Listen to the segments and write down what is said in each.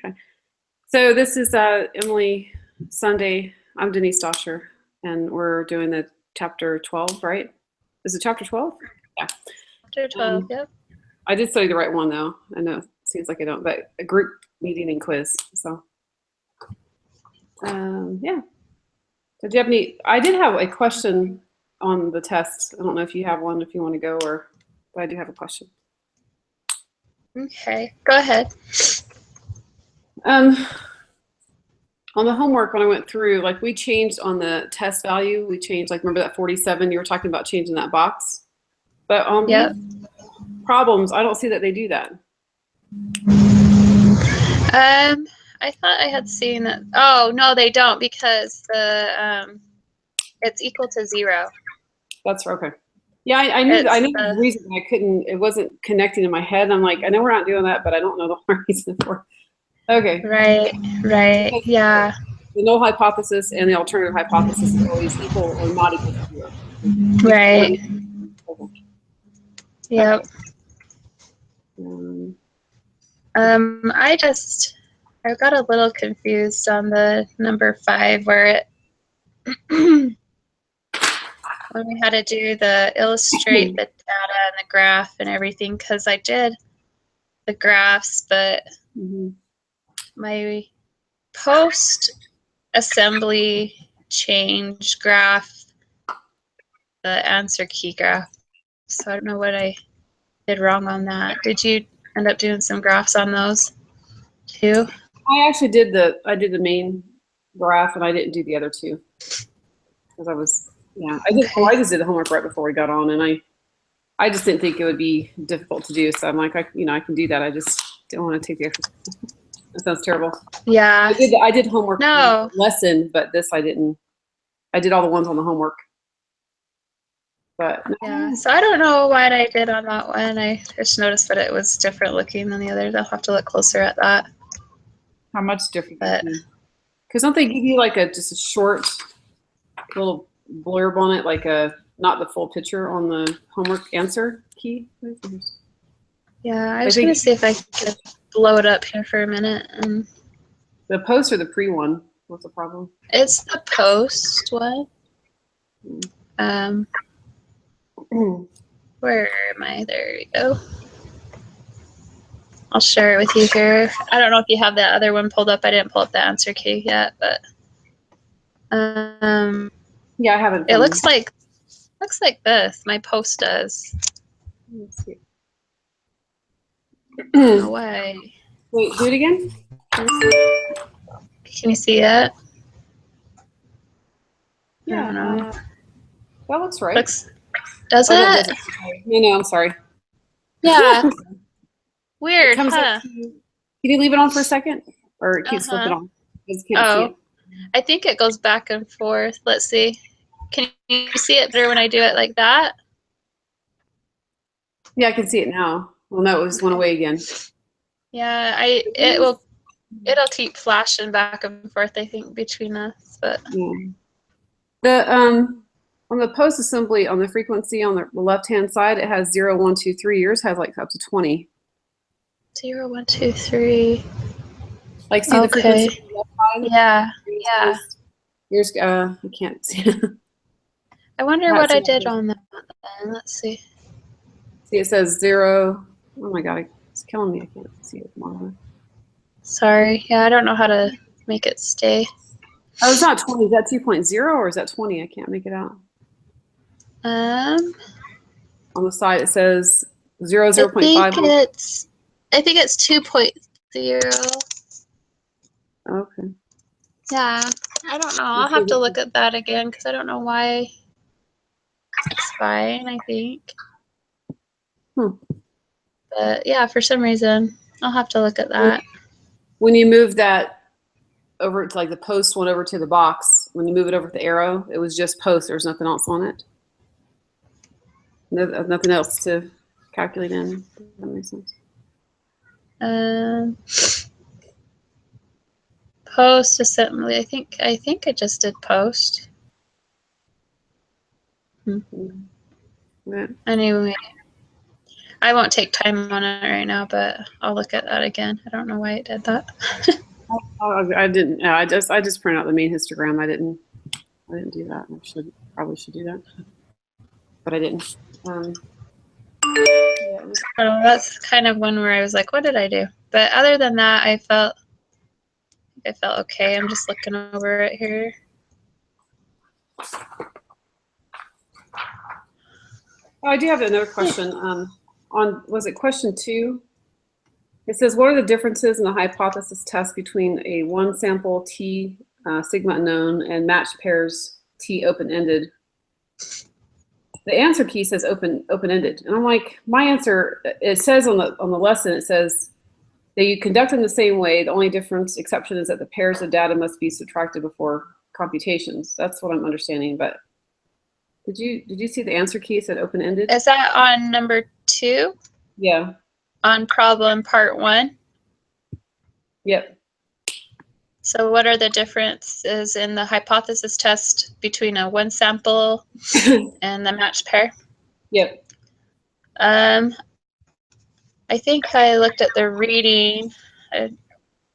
Okay. So this is Emily Sunday. I'm Denise Dosher, and we're doing the chapter 12, right? Is it chapter 12? Yeah. Chapter 12, yep. I did study the right one, though. I know it seems like I don't, but a group meeting and quiz. So, yeah. So do you have any? I did have a question on the test. I don't know if you have one, if you want to go, but I do have a question. Okay, go ahead. On the homework, when I went through, like we changed on the test value, we changed, like, remember that 47, you were talking about changing that box? But on these problems, I don't see that they do that. I thought I had seen that. Oh, no, they don't, because the it's equal to 0. That's okay. Yeah, I knew the reason I couldn't, it wasn't connecting in my head. I'm like, I know we're not doing that, but I don't know the reason for it. Okay. Right, yeah. The null hypothesis and the alternative hypothesis is always equal or not equal to 0. Right. Yep. Okay. I got a little confused on the number 5 where it when we had to do the illustrate the data and the graph and everything, because I did the graphs, but my post assembly change graph, the answer key graph. So I don't know what I did wrong on that. Did you end up doing some graphs on those too? I actually did the main graph, and I didn't do the other two because I was, yeah, I just did the homework right before we got on, and I just didn't think it would be difficult to do. So I'm like, I can do that. I just didn't want to take the extra. That sounds terrible. Yeah. I did homework lesson, but this I didn't. I did all the ones on the homework. But yeah, so I don't know what I did on that one. I just noticed that it was different looking than the others. I'll have to look closer at that. How much different? Because don't they give you like just a short little blurb on it, like not the full picture on the homework answer key? Yeah, I was going to see if I could blow it up here for a minute. The post or the pre one? What's the problem? It's the post one. Where am I? There we go. I'll share it with you here. I don't know if you have that other one pulled up. I didn't pull up the answer key yet, but yeah, I haven't. It looks like this. My post does. Let's see. No way. Wait, do it again. Can you see it? Yeah. I don't know. That looks right. Does it? No, I'm sorry. Yeah. Weird, huh? Can you leave it on for a second? Or it keeps flipping on? See it. I think it goes back and forth. Let's see. Can you see it better when I do it like that? Yeah, I can see it now. Well, no, it just went away again. Yeah, it'll keep flashing back and forth, I think, between us. But the on the post assembly on the frequency on the left hand side, it has 0, 1, 2, 3. Yours has like up to 20. 0, 1, 2, 3. Like, see the frequency on the left side? Yeah. Yours, I can't see. I wonder what I did on that then. Let's see. See, it says 0. Oh my god, it's killing me. I can't see it. Sorry. Yeah, I don't know how to make it stay. Oh, it's not 20. Is that 2.0 or is that 20? I can't make it out. On the side it says 0, 0.5. I think it's 2.0. Okay. Yeah, I don't know. I'll have to look at that again because I don't know why. It's fine, I think. But yeah, for some reason, I'll have to look at that. When you move that over to like the post one over to the box, when you move it over to the arrow, it was just post. There's nothing else on it. Nothing else to calculate in. Does that make sense? Post assembly. I think I just did post. Yeah. Anyway, I won't take time on it right now, but I'll look at that again. I don't know why it did that. I didn't. I just printed out the main histogram. I didn't do that. I probably should do that, but I didn't. Yeah, So that's kind of one where I was like, what did I do? But other than that, I felt okay. I'm just looking over it here. I do have another question. Was it question 2? It says, what are the differences in the hypothesis test between a one sample T sigma unknown and matched pairs T open-ended? The answer key says open-ended. And I'm like, my answer, it says on the lesson, it says that you conduct in the same way. The only exception is that the pairs of data must be subtracted before computations. That's what I'm understanding. But did you see the answer key said open-ended? Is that on number 2? Yeah. On problem part 1? Yep. So what are the differences in the hypothesis test between a one sample and the matched pair? Yep. I think I looked at the reading. I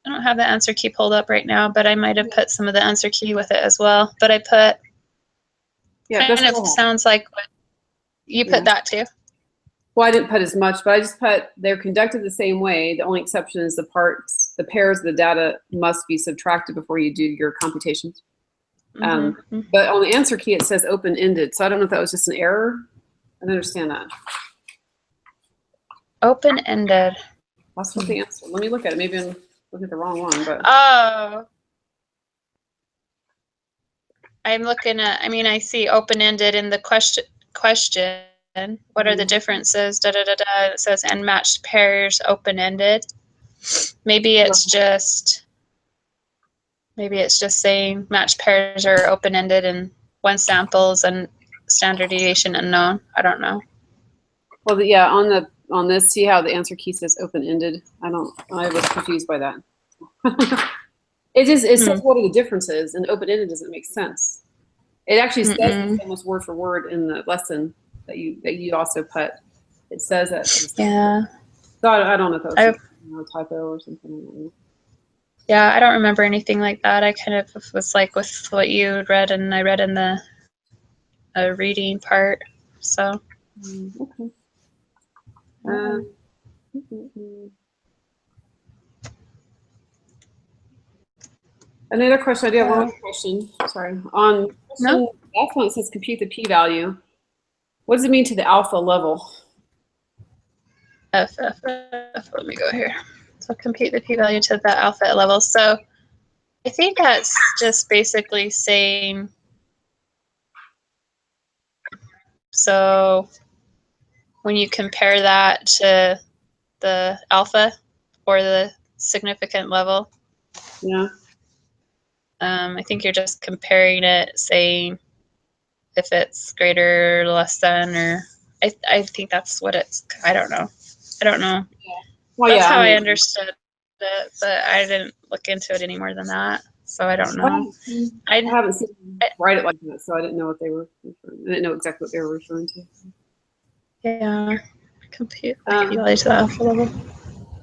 don't have the answer key pulled up right now, but I might have put some of the answer key with it as well. But I put, Yeah, kind of sounds like what you put that too. Well, I didn't put as much, but I just put they're conducted the same way. The only exception is the pairs of the data must be subtracted before you do your computations. But on the answer key, it says open-ended. So I don't know if that was just an error. I don't understand that. Open-ended. That's what the answer. Let me look at it. Maybe I'm looking at the wrong one. But oh, I'm looking at. I mean, I see open-ended in the question. What are the differences? Da da da da. It says and matched pairs open-ended. Maybe it's just saying matched pairs are open-ended and one samples and standard deviation unknown. I don't know. Well, yeah, on this, see how the answer key says open-ended? I was confused by that. It says what are the differences, and open-ended doesn't make sense. It actually says it's almost word for word in the lesson that you also put. It says that. Yeah. So I don't know if that was a typo or something. Yeah, I don't remember anything like that. I kind of was like with what you read, and I read in the reading part. So. Okay. Another question. I do have one more question. Sorry. On question F one, it says compute the p-value. What does it mean to the alpha level? F. Let me go here. So compute the p-value to the alpha level. So I think that's just basically saying. So when you compare that to the alpha or the significant level, yeah, I think you're just comparing it, saying if it's greater or less than, or I think that's what it's. I don't know. Yeah. Well, that's how I understood it, but I didn't look into it any more than that, so I don't know. I haven't seen them write it like that, so I didn't know what they were referring. I didn't know exactly what they were referring to. Yeah, compute the p-value to the alpha level.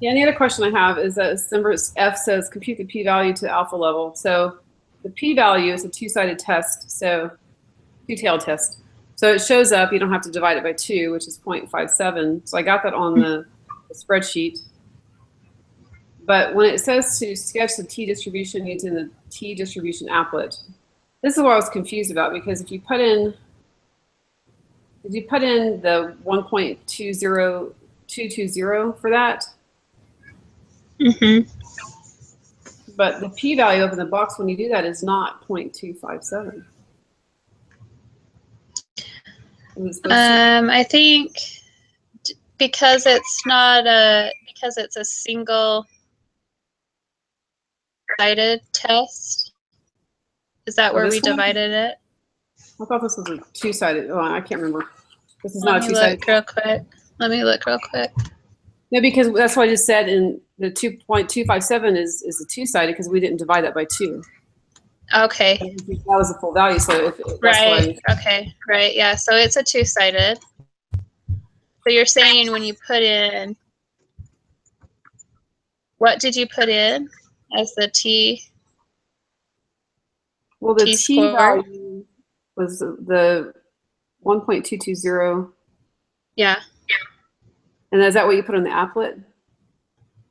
Yeah, and the other question I have is that number F says compute the p-value to the alpha level. So the p-value is a two-sided test, so two-tailed test. So it shows up. You don't have to divide it by 2, which is 0.57. So I got that on the spreadsheet. But when it says to sketch the t-distribution using the t-distribution applet, this is what I was confused about, because if you put in, did you put in the 1.20220 for that? But the p-value up in the box when you do that is not 0.257. I think because it's not because it's a single sided test. Is that where we divided it? I thought this was a two-sided. Oh, I can't remember. This is not a two-sided. Let me look real quick. No, because that's what I just said. In the 2.257 is a two-sided because we didn't divide that by 2. Okay. That was a full value. So if right. Okay. Right. Yeah. So it's a two-sided. So you're saying when you put in, what did you put in as the T? Well, the T T score? value was the 1.220. Yeah, And is that what you put on the applet?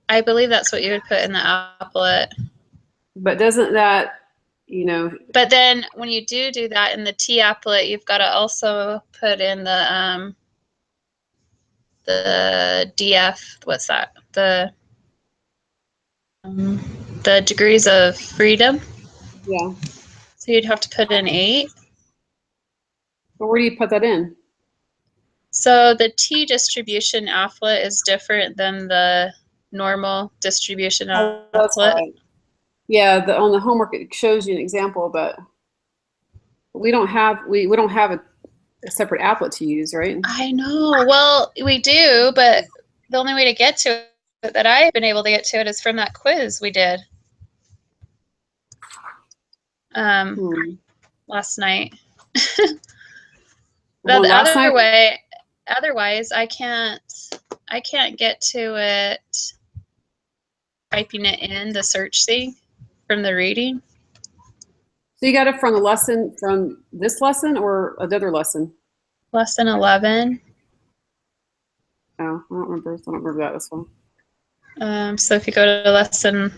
I believe that's what you would put in the applet. But doesn't that, you know, But then when you do that in the T applet, you've got to also put in the DF. What's that? The degrees of freedom. yeah. So you'd have to put in 8. But where do you put that in? So the T distribution applet is different than the normal distribution Oh, that's applet. right. Yeah, on the homework it shows you an example, but we don't have we don't have a separate applet to use, right? I know. Well, we do, but the only way to get to it that I've been able to get to it is from that quiz we did last night. Well, last night, Otherwise, I can't get to it typing it in the search thing from the reading. so you got it from the lesson, from this lesson or another lesson? Lesson 11. Oh, I don't remember. I don't remember that this one. So if you go to lesson,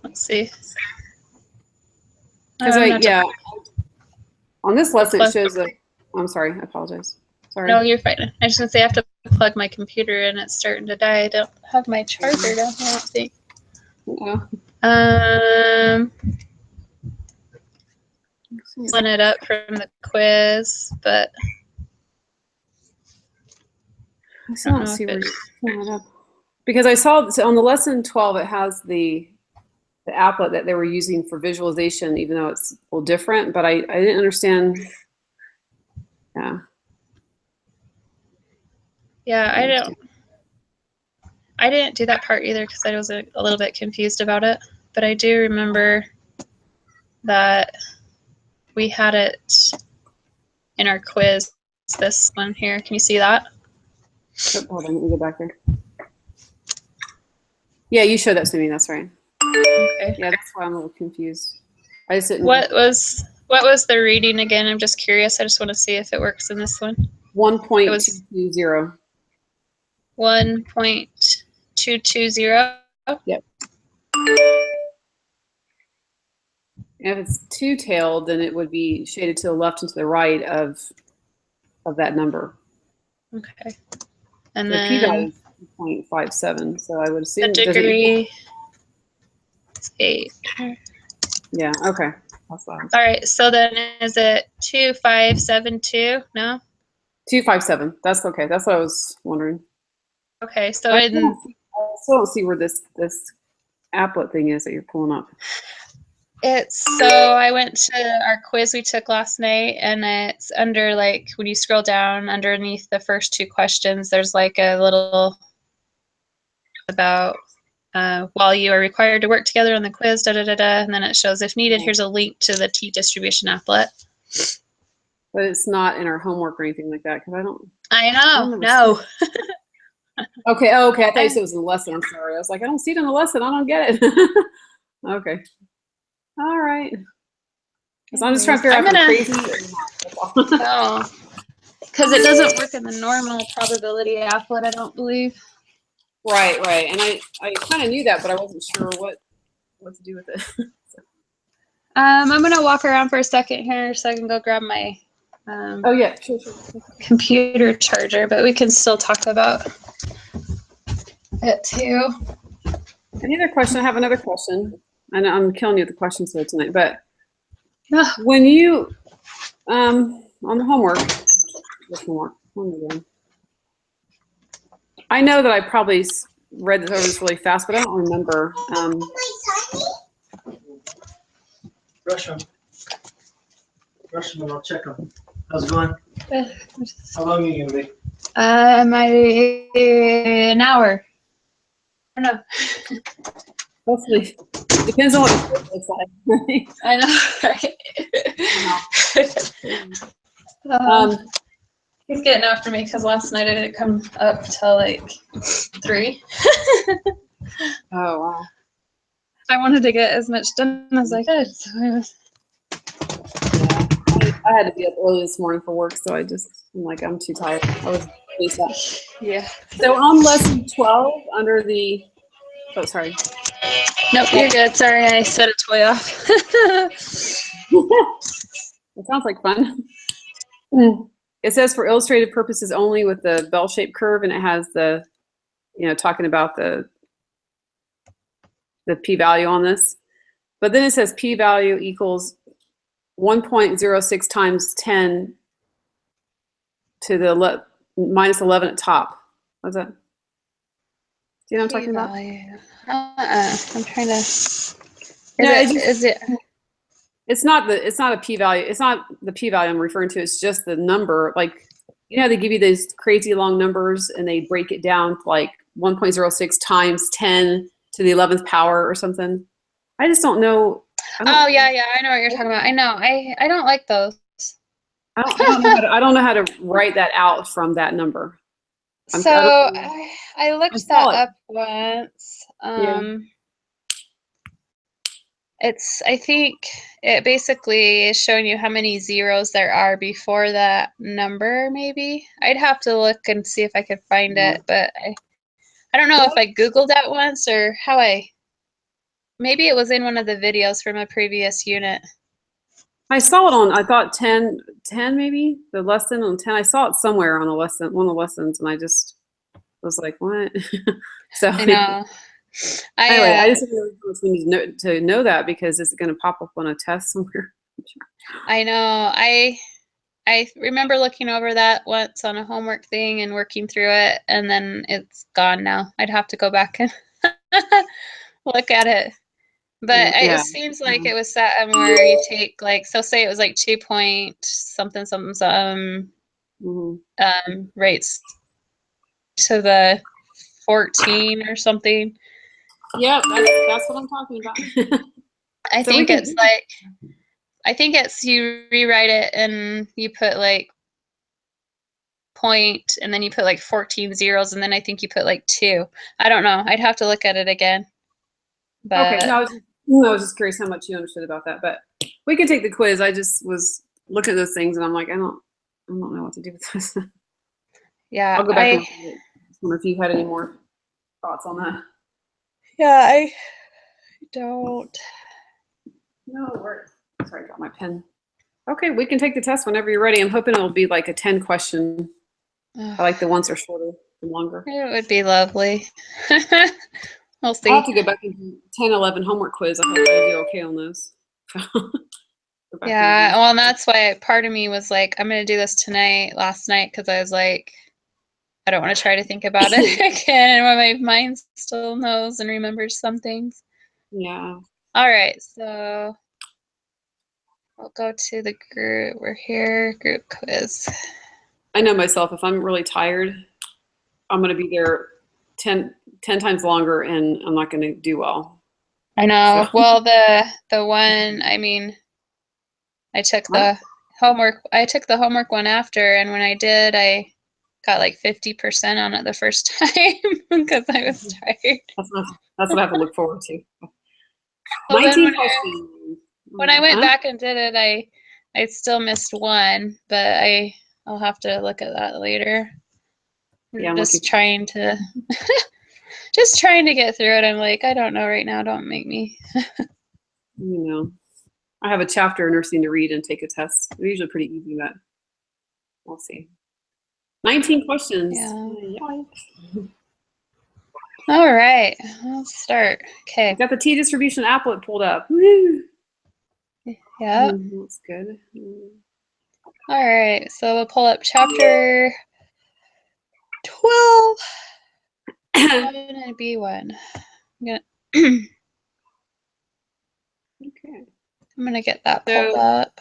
let's see. Because on this lesson it shows that. I'm sorry, I apologize. Sorry. No, you're fine. I just want to say I have to plug my computer in. It's starting to die. I don't have my charger down here, I don't think. Pulling it up from the quiz, but I still don't see where you're pulling it up. Because I saw on the lesson 12, it has the applet that they were using for visualization, even though it's a little different, but I didn't understand. Yeah. Yeah, I didn't do that part either because I was a little bit confused about it. But I do remember that we had it in our quiz. This one here. Can you see that? Oh, hold on, let me go back there. Yeah, you showed that to me. That's right. Okay. Yeah, that's why I'm a little confused. I just didn't. What was the reading again? I'm just curious. I just want to see if it works in this one. 1.220. 1.220. Yep. If it's two-tailed, then it would be shaded to the left and to the right of that number. Okay. And the then p-value is 0.57, so I would assume the degree is 8. Yeah, okay. That's fine. All right, so then is it 2572? No? 257. That's okay. That's what I was wondering. Okay, so I still don't see where this applet thing is that you're pulling up. So I went to our quiz we took last night, and it's under, like, when you scroll down underneath the first 2 questions, there's like a little about while you are required to work together on the quiz, and then it shows if needed, here's a link to the T distribution applet. But it's not in our homework or anything like that, because I don't. I know. No. Okay. Oh, okay. I thought you said it was in the lesson. I'm sorry. I was like, I don't see it in the lesson. I don't get it. Okay. All right. Because I'm just trying to figure out if I'm crazy. No. Because it doesn't work in the normal probability applet, I don't believe. Right. And I kind of knew that, but I wasn't sure what to do with it. I'm gonna walk around for a second here so I can go grab my oh yeah, sure. computer charger, but we can still talk about it too. Any other question? I have another question. I know I'm killing you with the questions here tonight, but when you on the homework, I know that I probably read this over this really fast, but I don't remember. Brush them and I'll check them. How's it going? How long are you gonna be? An hour. I don't know. Hopefully, depends on what it looks like. I know, right? He's getting after me because last night I didn't come up till like 3. Oh, wow. I wanted to get as much done as I could. So I was, I had to be up early this morning for work, so I'm like, I'm too tired. I was really sad. yeah. So on lesson 12, under the, oh, sorry. Nope, you're good. Sorry, I set a toy off. It sounds like fun. It says for illustrative purposes only with the bell-shaped curve, and it has the, talking about the p-value on this. But then it says p-value equals 1.06 times 10 to the minus 11 at top. What's that? Do you know what I'm talking about? I'm trying to. No, Is it? It's not a p-value. It's not the p-value I'm referring to. It's just the number. Like, they give you these crazy long numbers and they break it down to like 1.06 times 10 to the 11th power or something. I just don't know. Oh yeah, I know what you're talking about. I know. I don't like those. I don't know how to write that out from that number. I looked that up once. Yeah. I think it basically is showing you how many zeros there are before that number, maybe. I'd have to look and see if I could find it, but I don't know if I Googled that once or how maybe it was in one of the videos from a previous unit. I saw it on, I thought 10 maybe, the lesson on 10. I saw it somewhere on one of the lessons, and I just was like, what? So I know. Anyway, I just really need to know that because it's going to pop up on a test somewhere. I know. I remember looking over that once on a homework thing and working through it, and then it's gone now. I'd have to go back and look at it. But it seems like it was set where you take like, so say it was like 2 point something rates to the 14 or something. Yeah, that's what I'm talking about. I think it's you rewrite it and you put like point and then you put like 14 zeros and then I think you put like 2. I don't know. I'd have to look at it again. But okay, no, I was just curious how much you understood about that. But we could take the quiz. I just was looking at those things and I'm like, I don't know what to do with this. Yeah, I'll go back and look at it. I wonder if you had any more thoughts on that. Yeah, I don't. No, sorry, I got my pen. Okay, we can take the test whenever you're ready. I'm hoping it'll be like a 10 question. I like the ones that are shorter and longer. It would be lovely. We'll see. I'll have to go back and do 10, 11 homework quiz. I hope I do okay on those. Yeah, well, and that's why part of me was like, I'm going to do this last night, because I was like, I don't want to try to think about it again. And my mind still knows and remembers some things. Yeah. All right, so we'll go to the group. We're here, group quiz. I know myself, if I'm really tired, I'm going to be there 10 times longer and I'm not going to do well. I know. So. Well, the one, I mean, I took the homework one after, and when I did, I got like 50% on it the first time because I was tired. That's what I have to look forward to. Well, 19 questions. When I went back and did it, I still missed one, but I'll have to look at that later. Yeah, just trying to get through it. I'm like, I don't know right now. Don't make me. I have a chapter in nursing to read and take a test. They're usually pretty easy, but we'll see. 19 questions. Yeah. All right, let's start. Okay. Got the t-distribution applet pulled up. Woo! Yeah. That's good. All right, so we'll pull up chapter 12. And B1. Okay. I'm gonna get that pulled up.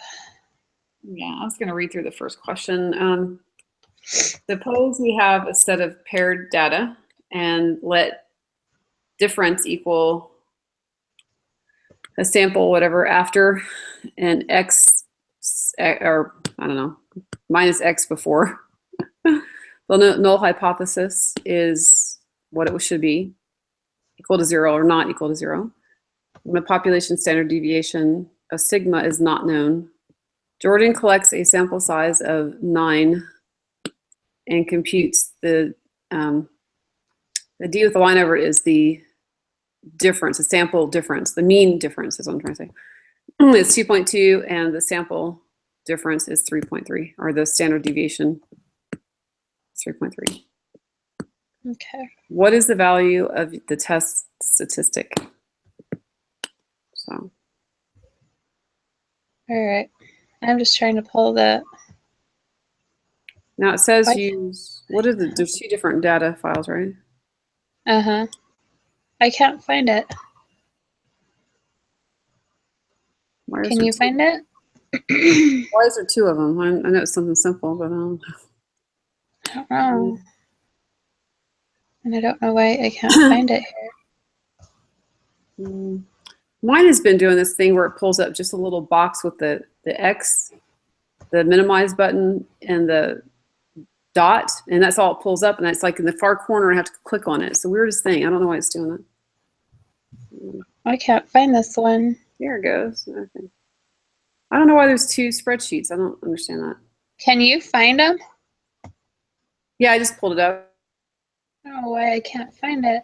Yeah, I was gonna read through the first question. Suppose we have a set of paired data and let difference equal a sample, whatever, after an x, or I don't know, minus x before. The null hypothesis is what it should be, equal to 0 or not equal to 0. The population standard deviation of sigma is not known. Jordan collects a sample size of 9 and computes the D with the line over it is the difference, the sample difference, the mean difference is what I'm trying to say. It's 2.2 and the sample difference is 3.3, or the standard deviation is 3.3. Okay. What is the value of the test statistic? So, All right. I'm just trying to pull that. now it says Why- use, what is it? There's 2 different data files, right? Uh-huh. I can't find it. Why is Can there you 2? find it? Why is there 2 of them? I know it's something simple, but I don't know. And I don't know why I can't find it here. Mine has been doing this thing where it pulls up just a little box with the X, the minimize button, and the dot, and that's all it pulls up, and it's like in the far corner. I have to click on it. It's the weirdest thing. I don't know why it's doing it. I can't find this one. Here it goes. Okay. I don't know why there's 2 spreadsheets. I don't understand that. Can you find them? Yeah, I just pulled it up. I don't know why I can't find it.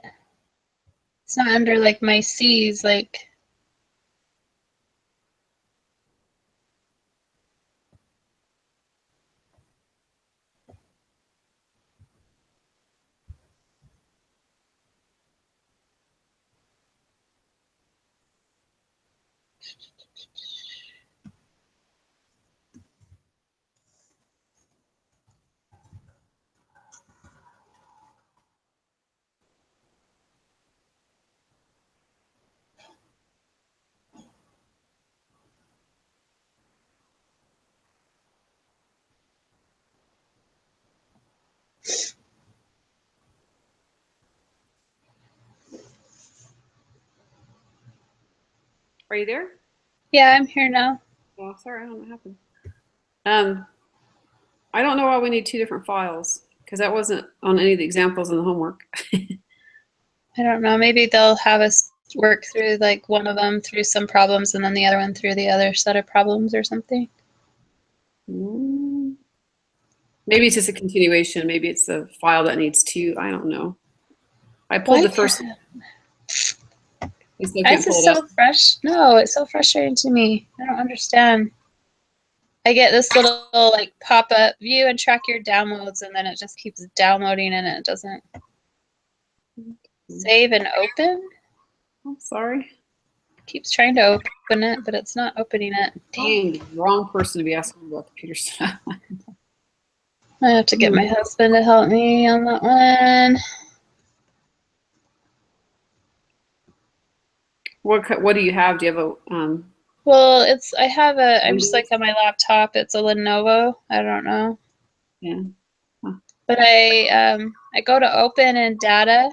It's not under like my C's, like. Are you there? Yeah, I'm here now. Oh, sorry, I don't know what happened. I don't know why we need 2 different files, because that wasn't on any of the examples in the homework. I don't know. Maybe they'll have us work through like one of them through some problems and then the other one through the other set of problems or something. Maybe it's just a continuation. Maybe it's a file that needs 2. I don't know. I pulled the first. I still Why can't is pull this it up. so fresh? No, it's so frustrating to me. I don't understand. I get this little like pop-up view and track your downloads, and then it just keeps downloading and it doesn't save and open. I'm sorry. Keeps trying to open it, but it's not opening it. I am the wrong person to be asking about computer stuff. I have to get my husband to help me on that one. What do you have? Do you have a Well, I'm just like on my laptop. It's a Lenovo. I don't know. yeah. But I go to open and data.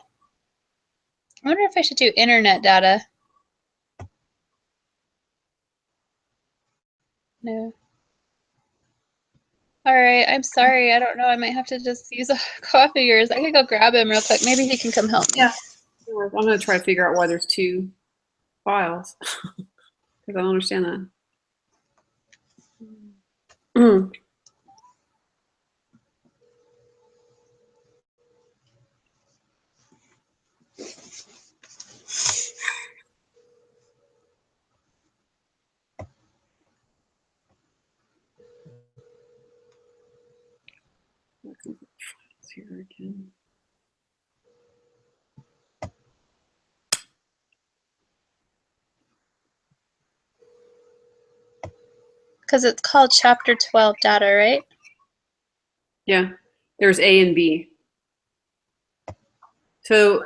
I wonder if I should do internet data. No. All right, I'm sorry. I don't know. I might have to just use a copy of yours. I could go grab him real quick. Maybe he can come help me. Yeah. I'm going to try to figure out why there's 2 files, because I don't understand that. Here again. Because it's called Chapter 12 data, right? Yeah, there's A and B. So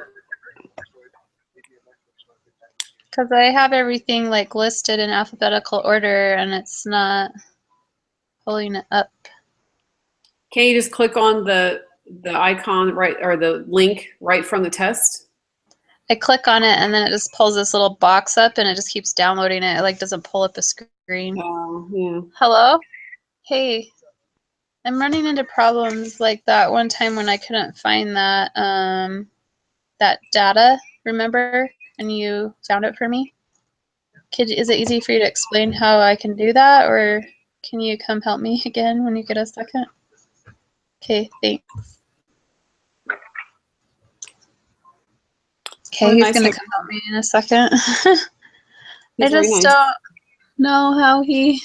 Because I have everything like listed in alphabetical order and it's not pulling it up. can you just click on the icon right, or the link right from the test? I click on it and then it just pulls this little box up and it just keeps downloading it. It like doesn't pull up a screen. Yeah. Hello? Hey. I'm running into problems like that one time when I couldn't find that that data, remember? And you found it for me? Is it easy for you to explain how I can do that, or can you come help me again when you get a second? Okay, thanks. Okay, Well, he's nice gonna to- come help me in a second. He's I very just nice. don't know how he.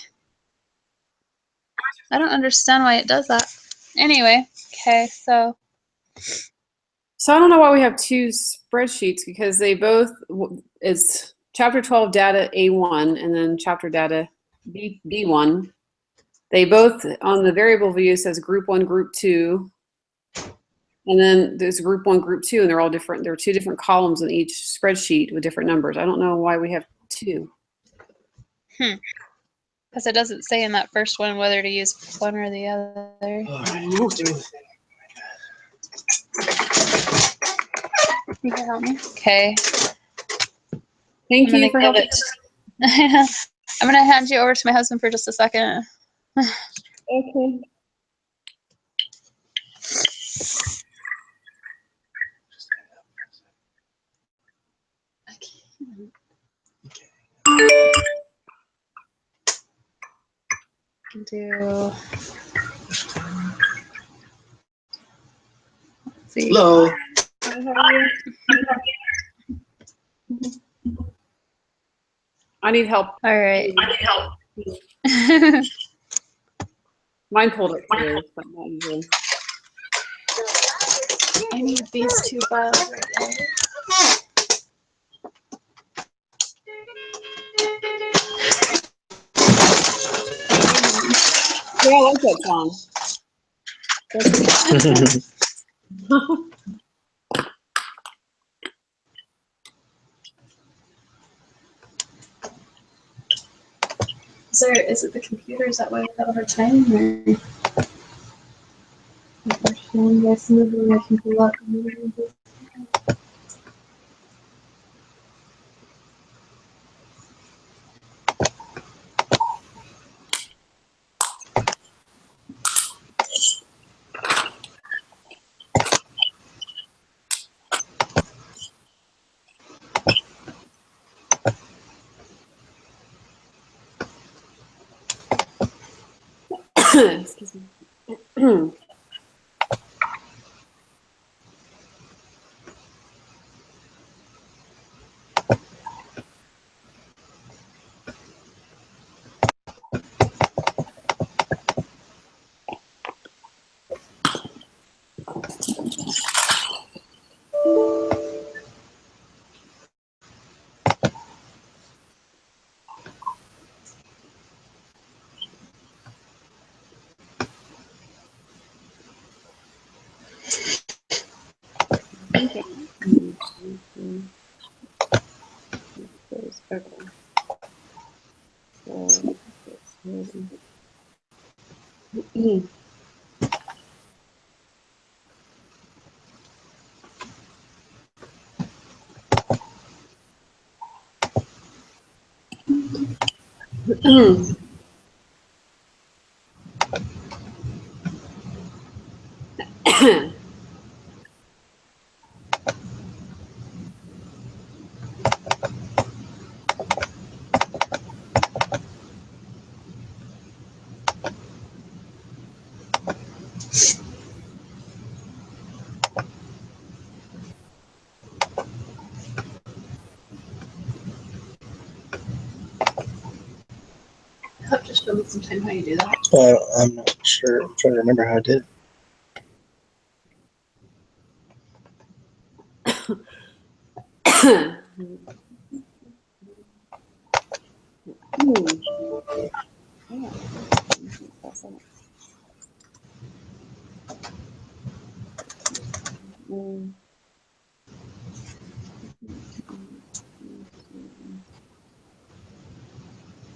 I don't understand why it does that. Anyway, okay, so So I don't know why we have two spreadsheets because they both it's chapter 12 data A1 and then chapter data B1. They both on the variable view says group 1, group 2. And then there's group 1, group 2, and they're all different. There are two different columns in each spreadsheet with different numbers. I don't know why we have two. because it doesn't say in that first one whether to use one or the other. You can help me. Okay. Thank you for helping. I'm gonna hand you over to my husband for just a second. Okay. Do. See. Hello. I need help. All right. Mine pulled it through, but not usually. I need these two files right there. Yeah, I like that song. Is it the computer? Is that why we have a hard time? Or? I can pull up. Excuse me. Okay. Just show me sometime how you do that. I'm not sure. I'm trying to remember how I did.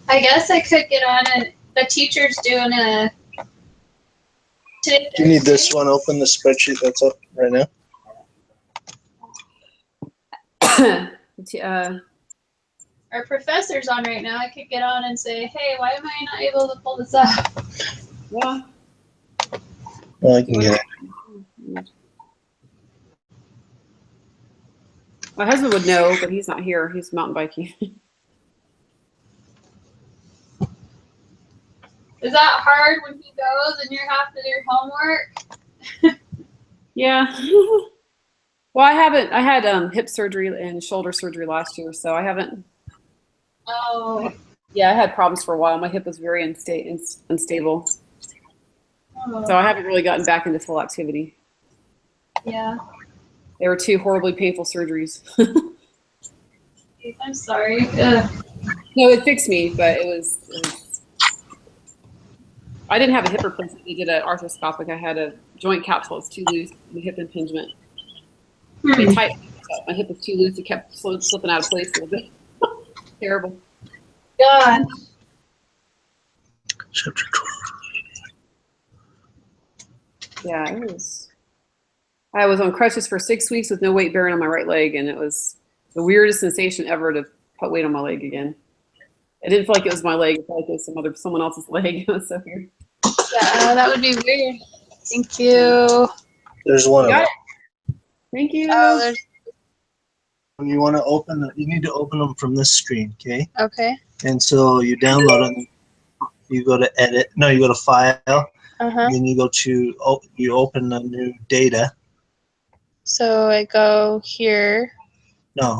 I guess I could get on and the teacher's doing a. Do you need this one open, the spreadsheet that's up right now? Our professor's on right now. I could get on and say, hey, why am I not able to pull this up? Yeah. Well, I can get it. My husband would know, but he's not here. He's mountain biking. Is that hard when he goes and you have to do homework? Yeah. Well, I haven't. I had hip surgery and shoulder surgery last year, so I haven't. Oh. Yeah, I had problems for a while. My hip was very unstable, so I haven't really gotten back into full activity. Yeah. They were two horribly painful surgeries. I'm sorry. Ugh. No, it fixed me, but it was. I didn't have a hip replacement. They did an arthroscopic. I had a joint capsule. It's too loose. The hip impingement. They tightened it up. My hip was too loose. It kept slipping out of place a little bit. Terrible. God. Chapter 12. Yeah, it was. I was on crutches for 6 weeks with no weight bearing on my right leg, and it was the weirdest sensation ever to put weight on my leg again. I didn't feel like it was my leg. It felt like it was someone else's leg. It was so weird. Yeah, that would be weird. Thank you. There's one of Got them. it. Thank you. Oh, there's When you want to open you need to open them from this screen, okay? okay. And so you download them. You go to edit. No, you go to file. Uh-huh. Then you go to you open the new data. So I go here. No,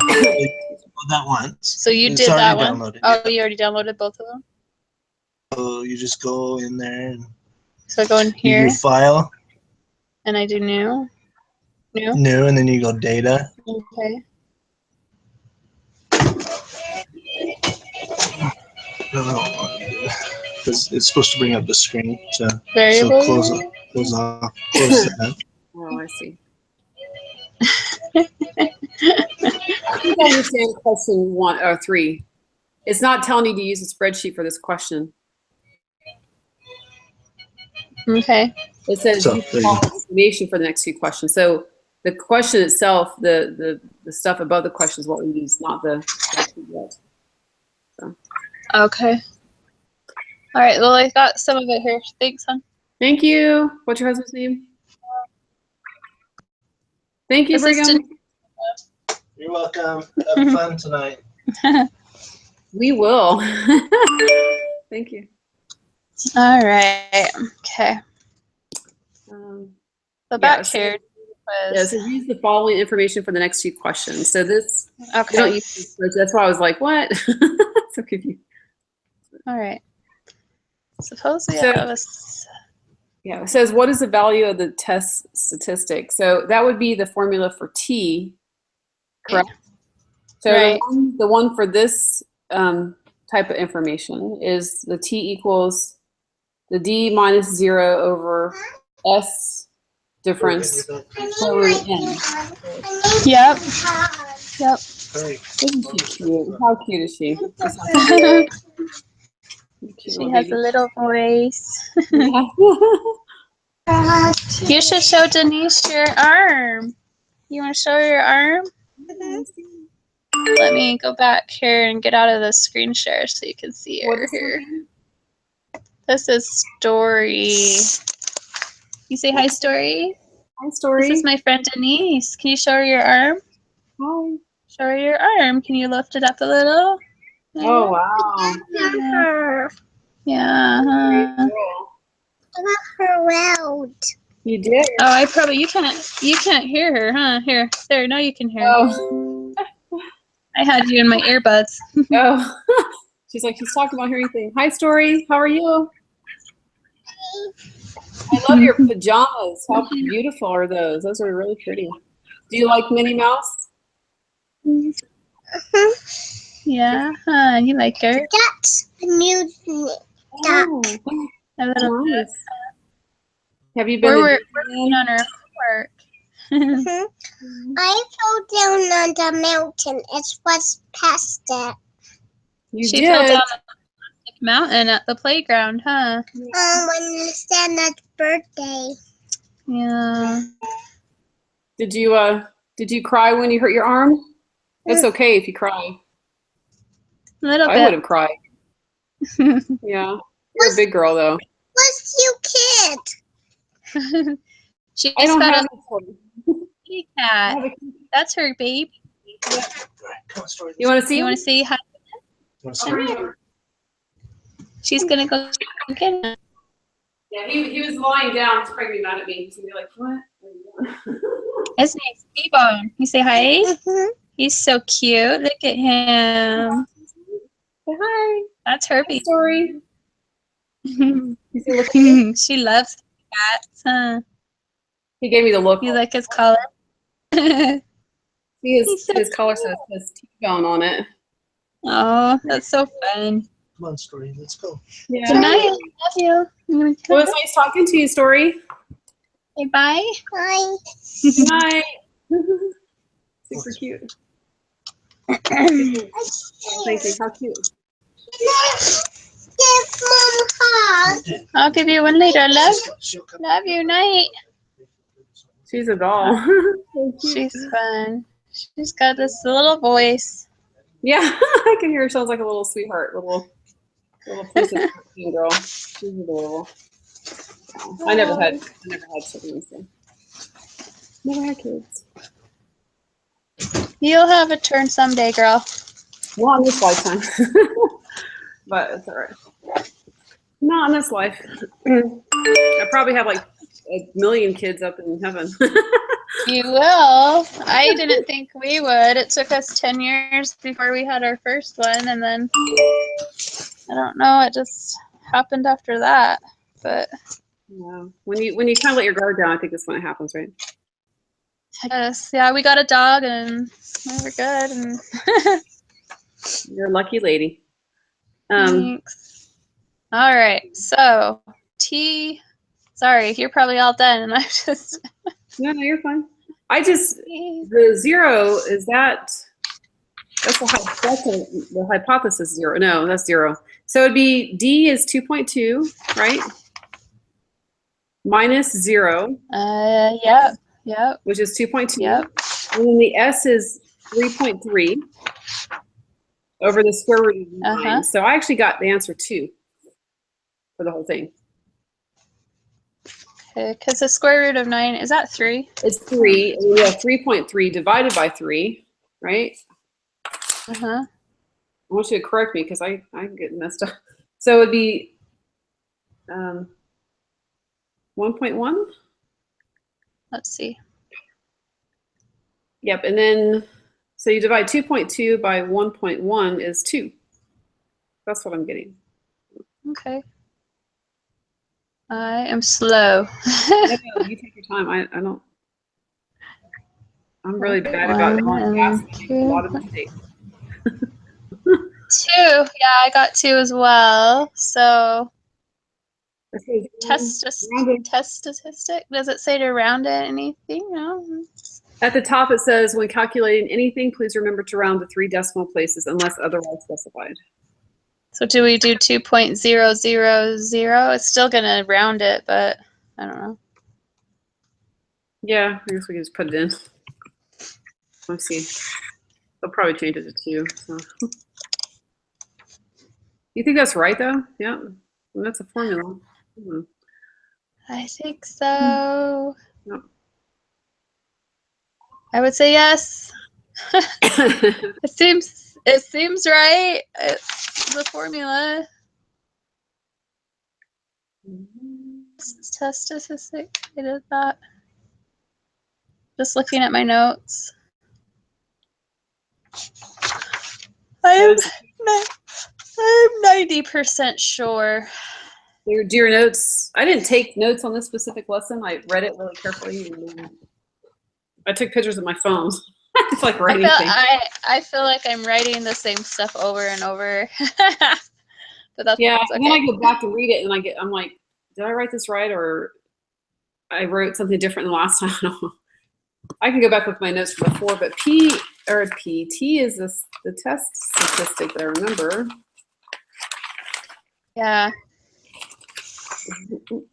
that once. So you It's did that already one? downloaded, Oh, you already downloaded both of them? So you just go in there and So I go in you here do file, and I do new. New? new, and then you go data. Okay. Because it's supposed to bring up the screen. So Variable? close off. Close that. Oh, I see. I think I understand question 1 or 3. It's not telling you to use a spreadsheet for this question. Okay. It says So, use there you go. information for the next 2 questions. So the question itself, the stuff above the question is what we use, not the spreadsheet yet. Okay. All right. Well, I got some of it here. Thanks, hon. Thank you. What's your husband's name? Thank you, This is Brigham. You're welcome. Have fun tonight. We will. Thank you. All right. Okay. The back so- here Yeah, was so use the following information for the next 2 questions. So this, we don't okay. use this spreadsheet. That's why I was like, what? So confused. All right. Suppose we So- have a Yeah, it says, what is the value of the test statistic? So that would be the formula for T, correct? So Right. the one for this type of information is the T equals the D minus 0 over S difference over N. Yep. Yep. Hurry. Isn't she cute? How cute is she? She has a little voice. Yeah. You should show Denise your arm. You want to show her your arm? Let me go back here and get out of the screen share so you can see What her is here. her name? This is Story. You say hi, Story. Hi, Story. This is my friend Denise. Can you show her your arm? Hi. Show her your arm. Can you lift it up a little? Oh, wow. Yeah. huh. You did. Oh, I probably you can't hear her, huh? Here, there. Now you can hear. Oh. I had you in my earbuds. Oh. She's like, she's talking about hearing things. Hi, Story. How are you? I love your pajamas. How beautiful are those? Those are really pretty. Do you like Minnie Mouse? Yeah, huh? You like her? That's a new Oh, A little bit. nice. Have you been We're to working on her work. I fell down on the mountain. It was past it. You She did. fell down the mountain at the playground, huh? When Santa's birthday. Yeah. Did you cry when you hurt your arm? It's okay if you cry. A little I would bit. have cried. Yeah. You're a big girl though. Was you kid? She's I don't got have a a story. kitty I cat. have a- That's her baby. Come on, Story. You want to see? You want him? to see how Want to I'll see? bring him over. she's gonna go get him? Yeah, he was lying down. He's probably mad at me. He's gonna be like, "What? What are you doing?" His name's T-Bone. You say hi? Mhm. He's so cute. Look at him. Say hi. That's her Hi, baby. Story. You see, look at me. She loves cats, huh? He gave me the look. You like his collar? See, He's so his collar says T-bone on it. Oh, that's so fun. Come on, Story. Let's go. Good Yeah. night. Love you. I'm gonna Well, go. it was nice talking to you, Story. Say bye. Hi. Good night. Super cute. Thank you. How cute. Give Mom a hug. I'll give you one later. She'll come. Love you. Night. She's a doll. She's fun. She's got this little voice. Yeah, I can hear her. Sounds like a little sweetheart, little piece of girl. She's adorable. I never had siblings. So. Never had kids. You'll have a turn someday, girl. Not in this lifetime, but it's all right. Not in this life. I probably have like 1 million kids up in heaven. You will. I didn't think we would. It took us 10 years before we had our first one, and then I don't know. It just happened after that. But Yeah. When you kind of let your guard down, I think that's when it happens, right? yes, yeah, we got a dog, and we were good. And You're a lucky lady. thanks. All right. So T. Sorry, you're probably all done, and I just. No, you're fine. The 0 is that's the hypothesis 0. No, that's 0. So it'd be D is 2.2, right? Minus 0, Yep. which is 2.2. Yep. And then the S is 3.3 over the square root of 9. Uh-huh. So I actually got the answer 2 for the whole thing. Okay, because the square root of 9 is that 3? It's 3, and we have 3.3 divided by 3, right? Uh-huh. I want you to correct me because I get messed up. So it'd be 1.1? Let's see. Yep, and then, so you divide 2.2 by 1.1 is 2. That's what I'm getting. Okay. I am slow. No, you take your time. I don't. I'm really bad about One fast. and I make a lot of mistakes. 2. Yeah, I got 2 as well. So Okay, test statistic. Does it say to round it anything? No. at the top, it says, when calculating anything, please remember to round to 3 decimal places unless otherwise specified. So do we do 2.000? It's still gonna round it, but I don't know. Yeah, I guess we can just put it in. Let's see. They'll probably change it to 2. So. You think that's right, though? Yeah. Well, that's a formula. I think so. Yep. I would say yes. It seems right. It's the formula. Test statistic. I did that. Just looking at my notes. I'm 90% sure. Do your notes. I didn't take notes on this specific lesson. I read it really carefully. And I took pictures of my phone. It's like writing things. I feel like I'm writing the same stuff over and over. But that's Yeah, okay. and then I go back and read it, and I'm like, did I write this right, or I wrote something different than last time? I don't know. I can go back with my notes from before, but T is the test statistic that I remember. Yeah.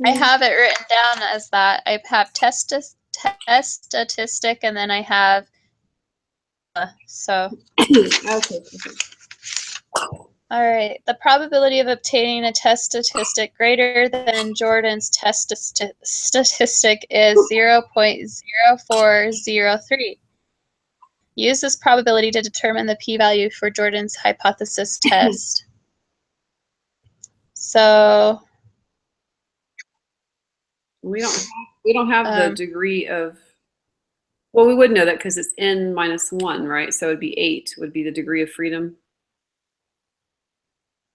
I have it written down as that. I have test statistic, and then I have so. Okay. All right. The probability of obtaining a test statistic greater than Jordan's test statistic is 0.0403. Use this probability to determine the p-value for Jordan's hypothesis test. So We don't have the Um, degree of, well, we would know that because it's n minus 1, right? So it'd be 8 would be the degree of freedom.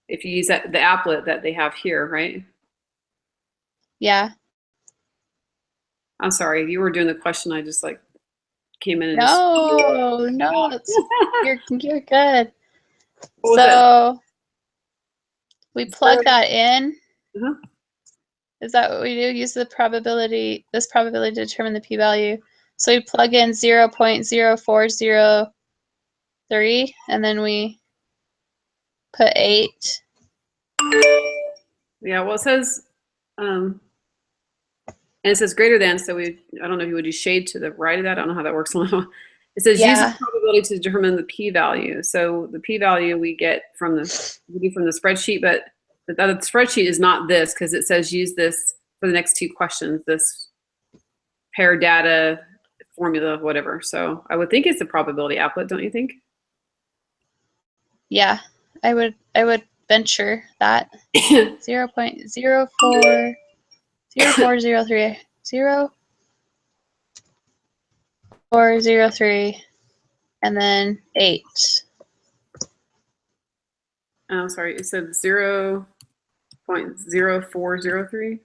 If you use that, the applet that they have here, right? yeah. I'm sorry, you were doing the question. I just like came in and No, you're good. What was that? So we plug that in. Uh-huh. Is that what we do? Use this probability to determine the p-value. So we plug in 0.0403 and then we put 8. Yeah, well, it says, and it says greater than, so I don't know if you would use shade to the right of that. I don't know how that works. It says use Yeah. the probability to determine the p-value. So the p-value we get from the spreadsheet, but the other spreadsheet is not this because it says use this for the next 2 questions, this pair data formula, whatever. So I would think it's a probability applet, don't you think? Yeah, I would venture that 0.0403 0403 and then 8. Oh, sorry, it said 0.0403.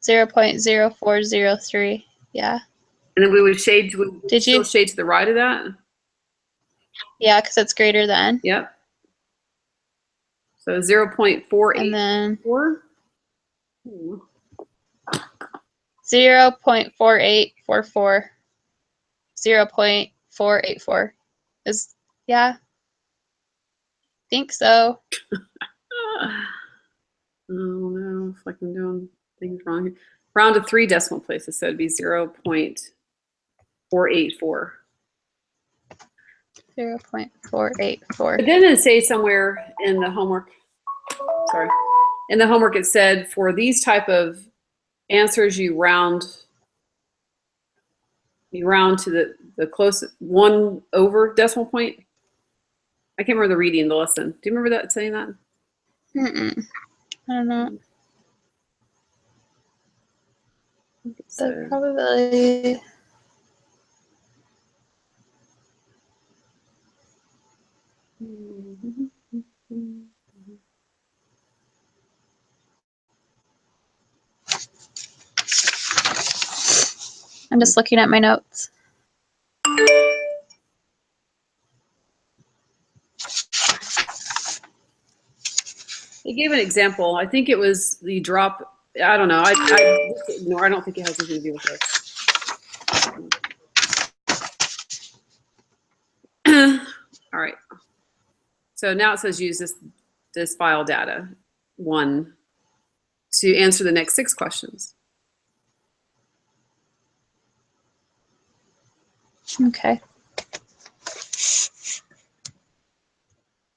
0.0403. Yeah. And then we would shade. Did you? Still shade to the right of that? Yeah, because it's greater than. Yep. So 0.484. And then 0.4844. 0.484 is, yeah. Think so. Oh no, it's like I'm doing things wrong here. Round to 3 decimal places, so it'd be 0.484. 0.484. But then it say somewhere in the homework, in the homework it said for these type of answers you round to the closest 1 over decimal point. I can't remember the reading the lesson. Do you remember that saying that? I don't know. The probability. I'm just looking at my notes. They gave an example. I think it was the drop. I don't know. I don't think it has anything to do with this. All right. So now it says use this file data 1 to answer the next 6 questions. Okay.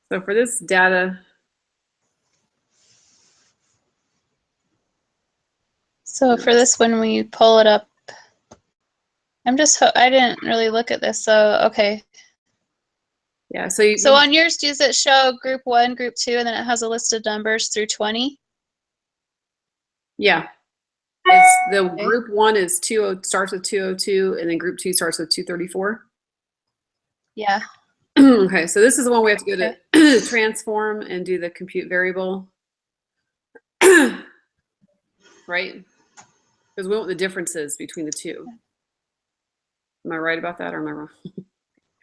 So for this data, so for this one, we pull it up. I didn't really look at this, so okay. yeah. So on yours, does it show group 1, group 2, and then it has a list of numbers through 20? yeah, it's the Okay. group 1 is starts with 202, and then group 2 starts with 234. Yeah. Okay, so this is the one we have to go to transform and do the compute variable, right? Because we want the differences between the 2. Am I right about that, or am I wrong?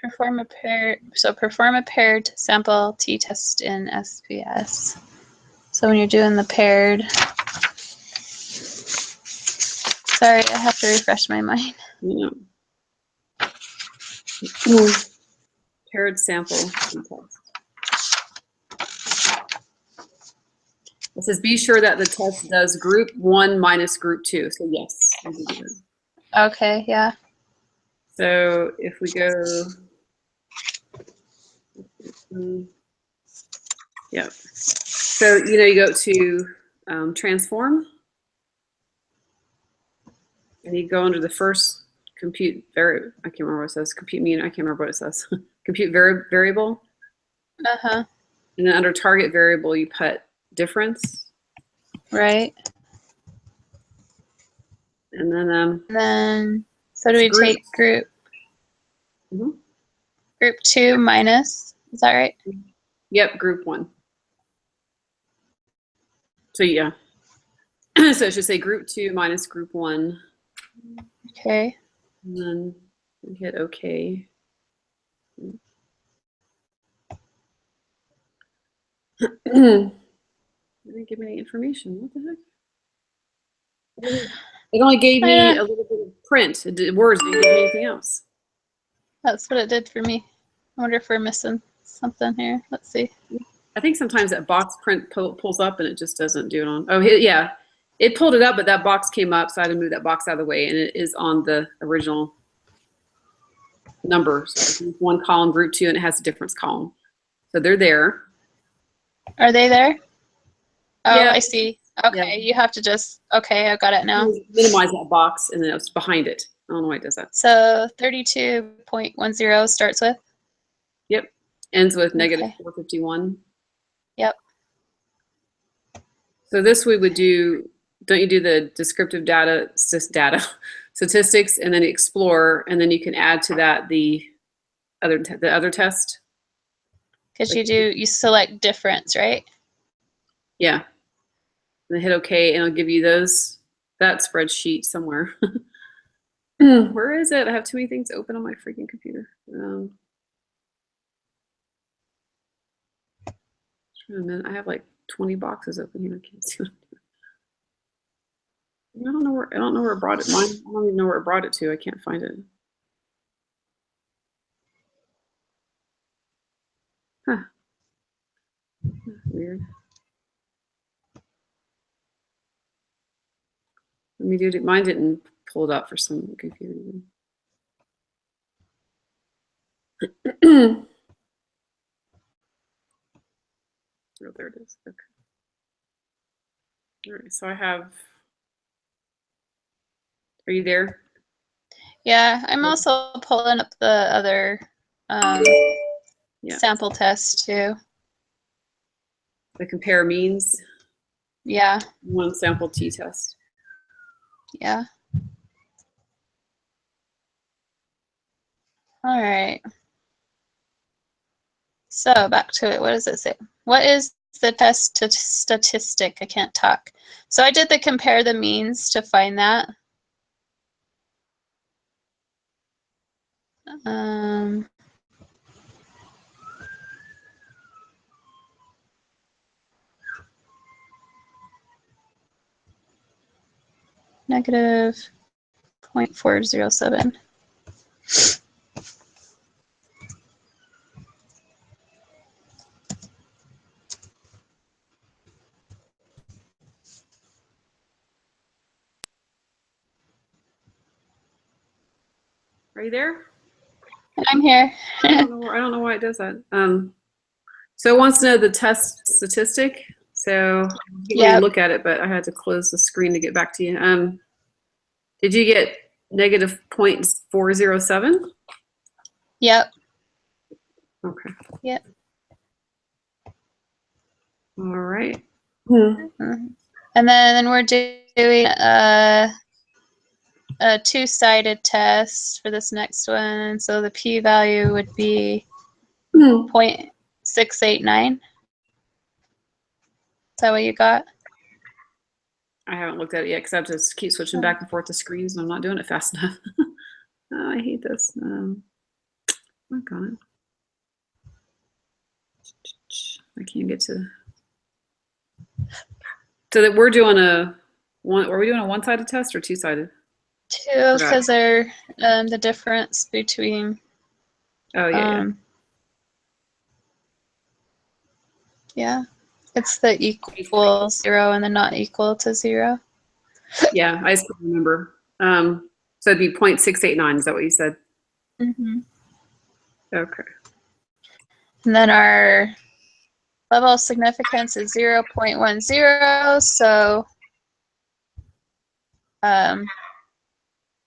Perform a paired sample t-test in SPS. So when you're doing the paired, sorry, I have to refresh my mind. Yeah. Paired sample t-test. It says be sure that the test does group 1 minus group 2. So yes. Okay, yeah. So if we go, Yep. So, you go to transform, and you go under the first compute variable. I can't remember what it says. Compute mean. I can't remember what it says. Compute variable. Uh-huh. And then under target variable, you put difference. Right. And then And then, so do we group. take group Mhm. group 2 minus? Is that right? Yep, group 1. So yeah. So it should say group 2 minus group 1. Okay. And then we hit OK. It didn't give me any information. What the heck? It only gave me a little bit of print. It did words. It didn't give me anything else. That's what it did for me. I wonder if we're missing something here. Let's see. I think sometimes that box print pulls up and it just doesn't do it on. Oh, yeah. It pulled it up, but that box came up, so I had to move that box out of the way, and it is on the original number. So one column, group 2, and it has a difference column. So they're there. Are they there? Oh, Yeah. I see. Okay, Yeah. you have to just, okay, I've got it now. Minimize that box, and then it's behind it. I don't know why it does that. So 32.10 starts with? Yep. Ends with negative Okay. 451. Yep. So this we would do, don't you do the descriptive data statistics, and then explore, and then you can add to that the other test? Because you select difference, right? Yeah. And then hit OK, and it'll give you that spreadsheet somewhere. Where is it? I have too many things open on my freaking computer. I have like 20 boxes open here. I can't see what I'm doing. I don't know where it brought it. I don't even know where it brought it to. I can't find it. Huh. Weird. Let me do it. Mine didn't pull it up for some confusing reason. Oh, there it is. Okay. All right. So I have. Are you there? Yeah, I'm also pulling up the other Yeah. sample test too. The compare means. Yeah, One sample t-test. yeah. All right. So back to it. What does it say? What is the test statistic? I can't talk. So I did the compare the means to find that. Negative 0.407. Are you there? I'm here. I don't know why it does that. So it wants to know the test statistic. So you can look at it, but I had to close the screen to get back to you. Did you get negative 0.407? Yep. Okay. Yep. All right. And then we're doing a two-sided test for this next one. So the p-value would be 0.689. Is that what you got? I haven't looked at it yet because I have to keep switching back and forth to screens and I'm not doing it fast enough. Oh, I hate this. Oh, God. I can't get to. So that we're doing are we doing a one-sided test or two-sided? Two, because they're the difference between. Oh, yeah. Yeah. It's the equal 0 and the not equal to 0. Yeah, I just couldn't remember. So it'd be 0.689. Is that what you said? Mm-hmm. Okay. And then our level of significance is 0.10, so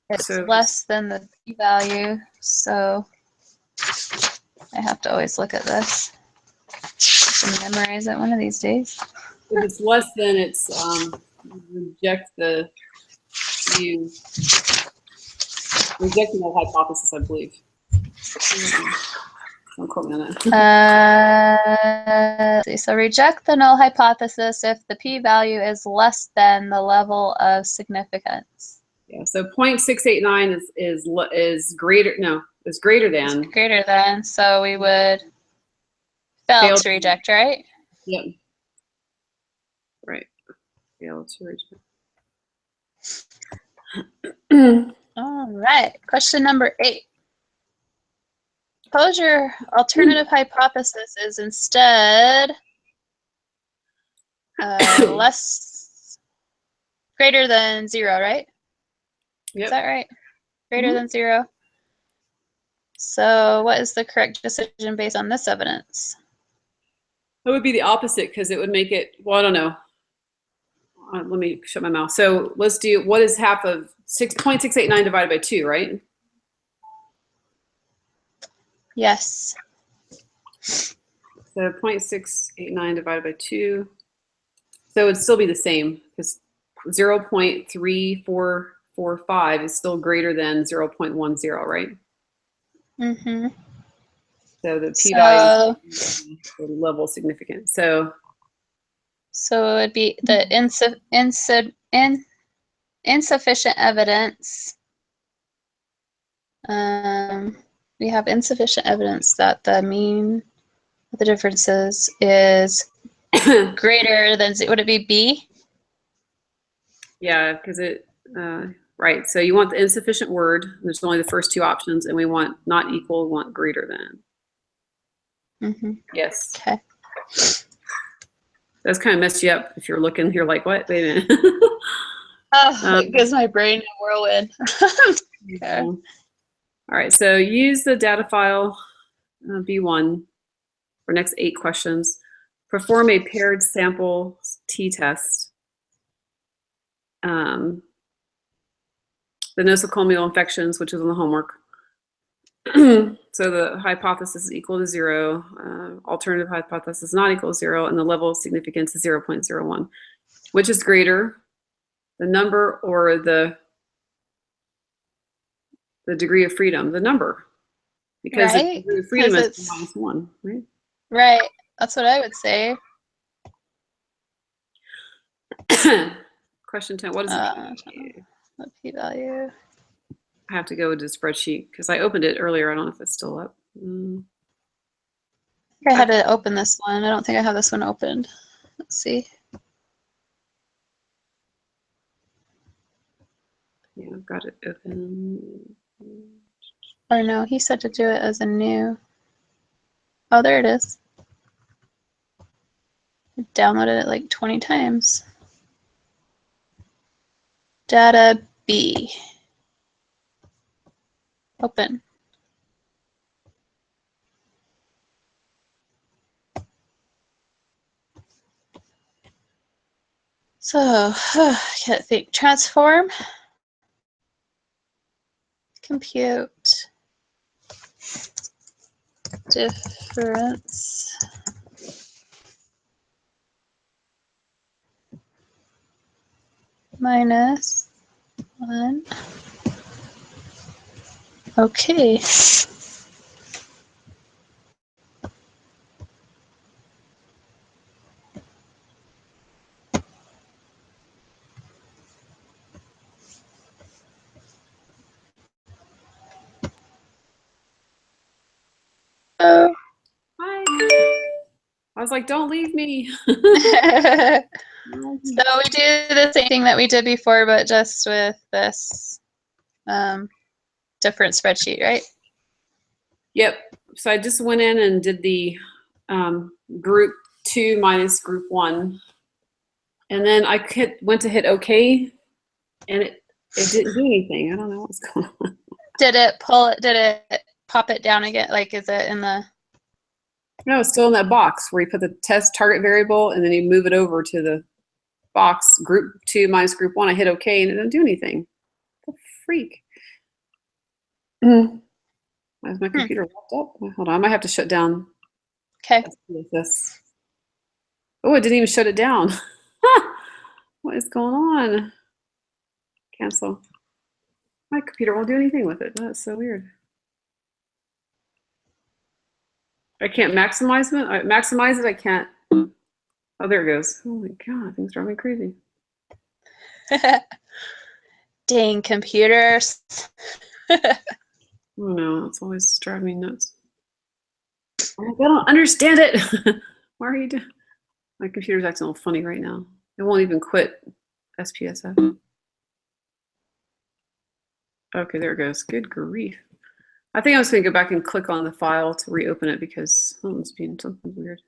it's So- less than the p-value, so I have to always look at this and memorize it one of these days. If it's less than, it's reject the view, rejecting the hypothesis, I believe. Don't quote me on that. Let's see, so reject the null hypothesis if the p-value is less than the level of significance. Yeah, so 0.689 is greater. No, is greater than. Greater than, so we would fail Fail to to- reject, right? Yep. Right. Fail to reject. All right, question number 8. Suppose your alternative hypothesis is instead greater than 0, right? Yep. Is that right? Greater Mhm. than 0. So what is the correct decision based on this evidence? It would be the opposite because it would make it, well, I don't know. Let me shut my mouth. So let's do, what is half of 6.689 divided by 2, right? Yes. So 0.689 divided by 2. So it would still be the same because 0.3445 is still greater than 0.10, right? Mm-hmm. So the p-value So, is the level of significance. So so it would be the insufficient evidence. We have insufficient evidence that the mean of the differences is greater than, would it be B? yeah, because it, right. So you want the insufficient word. There's only the first two options, and we want not equal, we want greater than. Mm-hmm. Yes. Okay. That's kind of messed you up if you're looking, you're like, what? Wait a minute. Oh, it gives my brain a whirlwind. Okay. All right, so use the data file B1 for next 8 questions. Perform a paired sample t-test. The nosocomial infections, which is on the homework. So the hypothesis is equal to 0, alternative hypothesis is not equal to 0, and the level of significance is 0.01. Which is greater, the number or the degree of freedom? The number. Because the Right? degree of freedom 'Cause is it's- -1, right? Right. That's what I would say. Question 10, what is the p-value? The p-value. I have to go to the spreadsheet because I opened it earlier. I don't know if it's still up. I had to open this one. I don't think I have this one opened. Let's see. Yeah, I've got it open. Or no, he said to do it as a new. Oh, there it is. I downloaded it like 20 times. Data B. Open. So, can't think. Transform. Compute. Difference. Minus 1. Okay. Oh. Hi. I was like, don't leave me. So we do the same thing that we did before, but just with this different spreadsheet, right? Yep. So I just went in and did the group 2 minus group 1. And then I went to hit OK, and it didn't do anything. I don't know what's going on. Did it pull it? Did it pop it down again? Like, is it in the? No, it's still in that box where you put the test target variable and then you move it over to the box group 2 minus group 1. I hit OK and it doesn't do anything. What the freak? Why is my computer locked up? Hold on, I might have to shut down Okay. this. Oh, it didn't even shut it down. What is going on? Cancel. My computer won't do anything with it. That's so weird. I can't maximize it. I can't. Oh, there it goes. Oh my God, things drive me crazy. Dang computers. Oh no, it's always driving me nuts. I'm like, I don't understand it. Why are you doing? My computer's acting a little funny right now. It won't even quit SPSF. Okay, there it goes. Good grief. I think I was going to go back and click on the file to reopen it because something's being something weird.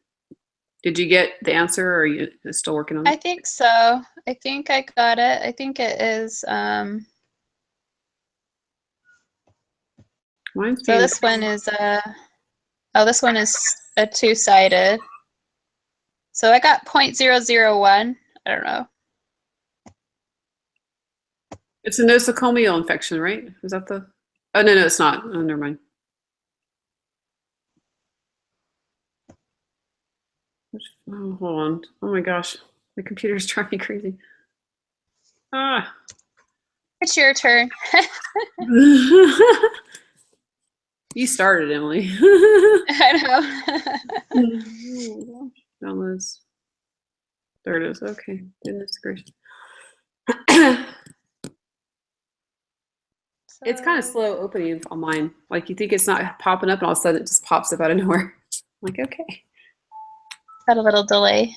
Did you get the answer or are you still working on it? I think so. I think I got it. I think it is. Mine's So being this one is this one is a two-sided. So I got 0.001. I don't know. It's a nosocomial infection, right? Is that the? Oh no, it's not. Oh, never mind. Oh, hold on. Oh my gosh, the computer's driving me crazy. Ah. It's your turn. You started, Emily. I Oh, downloads. There it is. Okay. Goodness gracious. It's kind of slow opening on mine. Like you think it's not popping up and all of a sudden it just pops up out of nowhere. I'm like, okay. Got a little delay.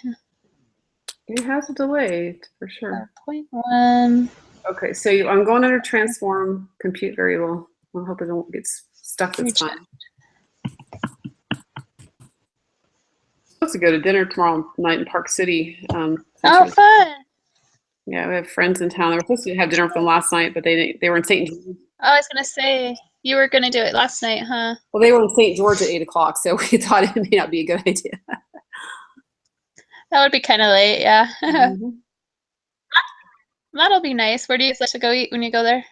It has a delay for sure. 0.1. Okay, so I'm going under transform compute variable. I hope it don't get stuck this time. Supposed to go to dinner tomorrow night in Park City. Oh, fun. Yeah, we have friends in town. They were supposed to have dinner with them last night, but they were in St. George. Oh, I was gonna say you were gonna do it last night, huh? Well, they were in St. George at 8 o'clock, so we thought it may not be a good idea. That would be kind of late, yeah. Mm-hmm. That'll be nice. Where do you like to go eat when you go there?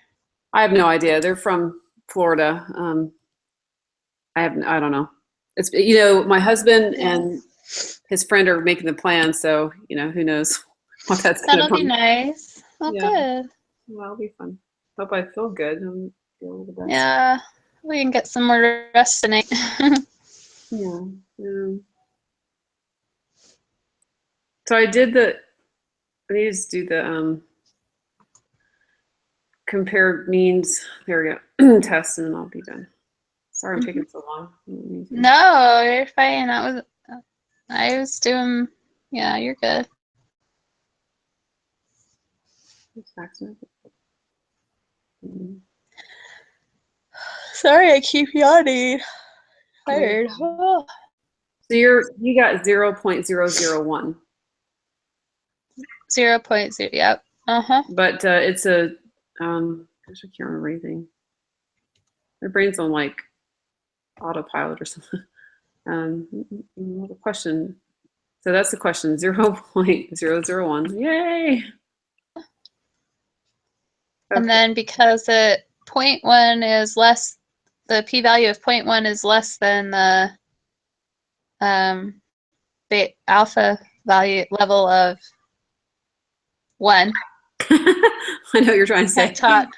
I have no idea. They're from Florida. I don't know. It's my husband and his friend are making the plan, so who knows what that's going to That'll be bring. nice. Oh, Yeah. good. Well, it'll be fun. Hope I feel good. Feel the best. Yeah, we can get some more rest tonight. Yeah. So I need to do the compare means. There we go. Test, and then I'll be done. Sorry, I'm taking so long. No, you're fine. I was doing. Yeah, you're good. Sorry, I keep yawning. Tired. So you got 0.001. 0.0. Yep. But it's a gosh, I can't remember anything. My brain's on like autopilot or something. The question. So that's the question. 0.001. Yay! And then because the 0.1 is less, the p-value of 0.1 is less than the alpha value level of 1. I know what you're trying to say. Talk.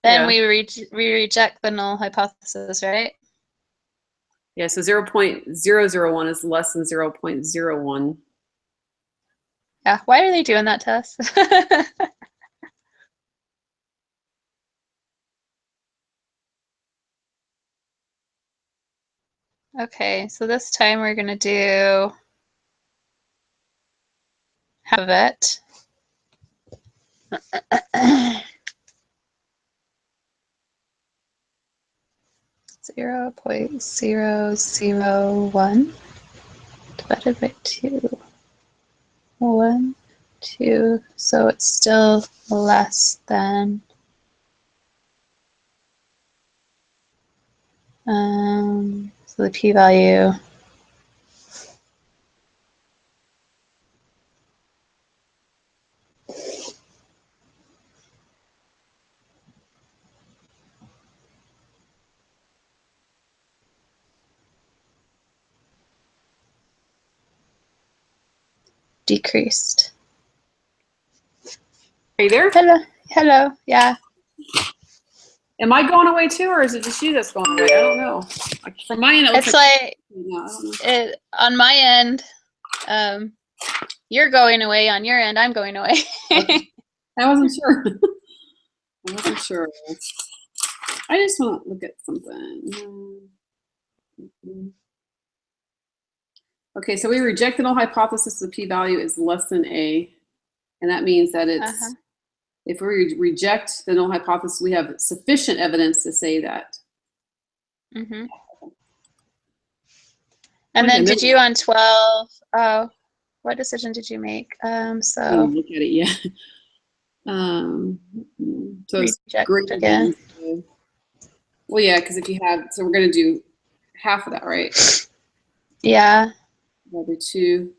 Then Yeah. we reject the null hypothesis, right? Yeah, so 0.001 is less than 0.01. Yeah, why are they doing that to us? Okay, so this time we're going to do have it. 0.001 divided by 2. 1, 2, so it's still less than so the p-value decreased. Are you there? Hello. Hello. Yeah. Am I going away too, or is it just you that's going away? I don't know. Like, from my end, it looks It's like no, I don't know. it on my end. You're going away. On your end, I'm going away. I wasn't sure. I wasn't sure. I just want to look at something. Okay, so we reject the null hypothesis the p-value is less than a, and that means that it's if we reject the null hypothesis, we have sufficient evidence to say that. Mm-hmm. And then did you on 12? Oh, what decision did you make? So Look at it, yeah. So it's reject greater again. than, well, yeah, because if you have, so we're going to do half of that, right? Yeah. Over 2.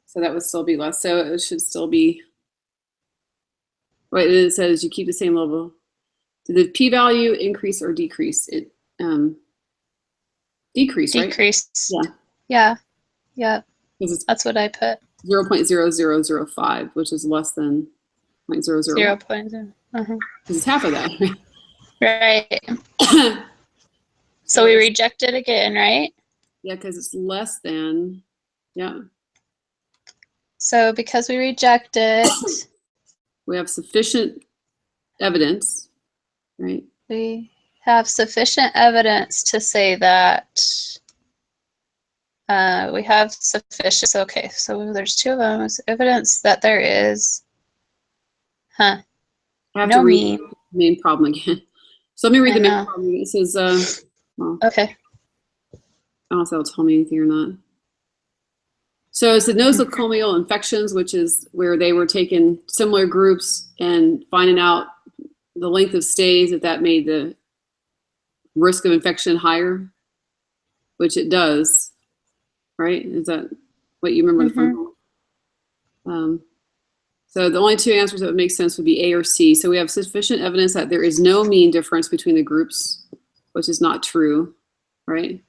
So that would still be less. So it should still be, right, it says you keep the same level. Did the p-value increase or decrease? It decreased, right? Decreased. Yeah. Yeah. Yeah. Because it's That's what I put. 0.0005, which is less than 0.00. 0.0. Because it's half of that, Right. right? So we reject it again, right? Yeah, because it's less than, yeah. So because we reject it, We have sufficient evidence, right? we have sufficient evidence to say that we have sufficient. Okay, so there's 2 of them. It's evidence that there is, I have no to read mean. the main problem again. So let me read I the main know. problem. It says, well, Okay. I don't know if that'll tell me anything or not. So it's the nosocomial infections, which is where they were taking similar groups and finding out the length of stays, if that made the risk of infection higher, which it does, right? Is that what you remember the phone? So the only 2 answers that would make sense would be A or C. So we have sufficient evidence that there is no mean difference between the groups, which is not true, right?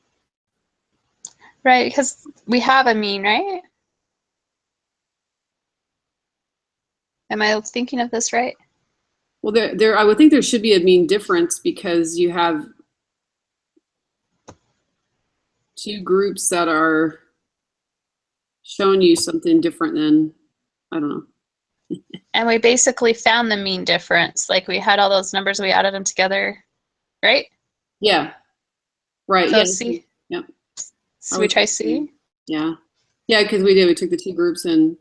Right, because we have a mean, right? Am I thinking of this right? Well, there, I would think there should be a mean difference because you have 2 groups that are showing you something different than, I don't know. And we basically found the mean difference. Like we had all those numbers, we added them together, right? Yeah, right. So Yeah. C. Yep. So we try C. Yeah. Yeah, because we did. We took the 2 groups and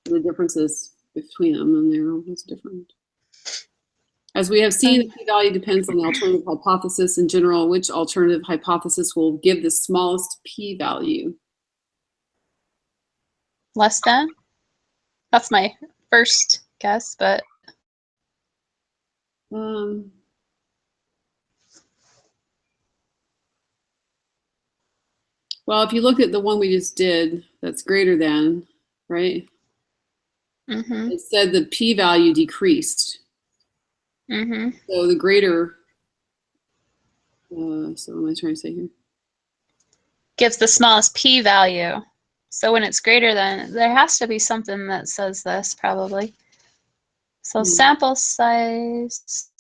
the differences between them, and they're almost different. As we have seen, the p-value depends on the alternative hypothesis in general. Which alternative hypothesis will give the smallest p-value? Less than. That's my first guess, but well, if you look at the one we just did, that's greater than, right? It said the p-value decreased. So the greater, so what am I trying to say here? gives the smallest p-value. So when it's greater than, there has to be something that says this probably. So sample size.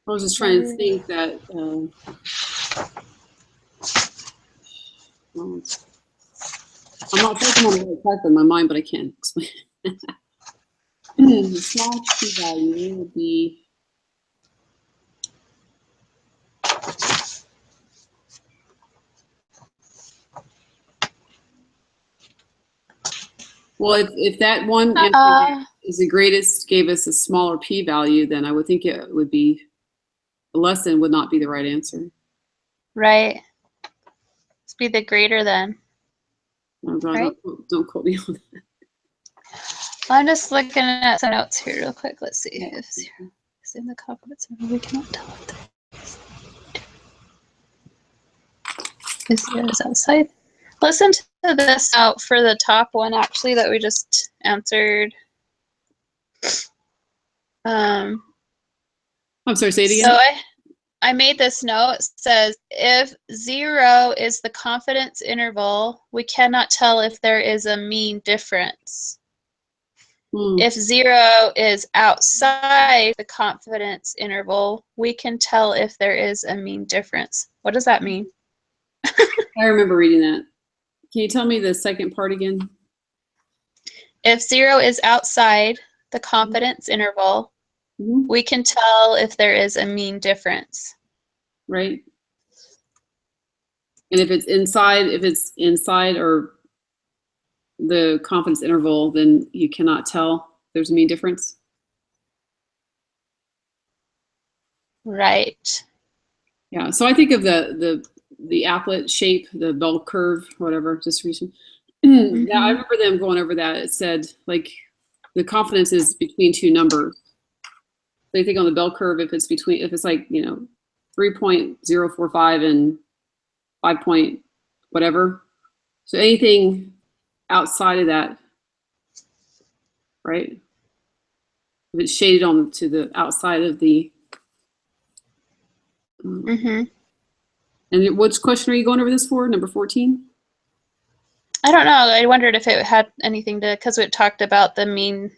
I was just trying to think that, I'm not thinking on the right type in my mind, but I can't explain. The small p-value would be, well, if that one answer is the greatest, gave us a smaller p-value, then I would think it would be less than would not be the right answer. Right. Let's be the greater than. Oh God, Right? don't quote me on that. I'm just looking at some notes here real quick. Let's see if it's in the confidence interval. We cannot tell if is outside. Listen to this out for the top one actually that we just answered. I'm sorry, say it again. So I made this note. It says, if 0 is the confidence interval, we cannot tell if there is a mean difference. If 0 is outside the confidence interval, we can tell if there is a mean difference. What does that mean? I remember reading that. Can you tell me the second part again? If 0 is outside the confidence interval, we can tell if there is a mean difference. Right. And if it's inside or the confidence interval, then you cannot tell there's a mean difference. Right. Yeah. So I think of the applet shape, the bell curve, whatever distribution. Now I remember them going over that. It said like the confidence is between two numbers. So you think on the bell curve, if it's like, you know, 3.045 and 5 point whatever. So anything outside of that, right? If it's shaded on to the outside of the. And which question are you going over this for? Number 14? I don't know. I wondered if it had anything to, because it talked about the mean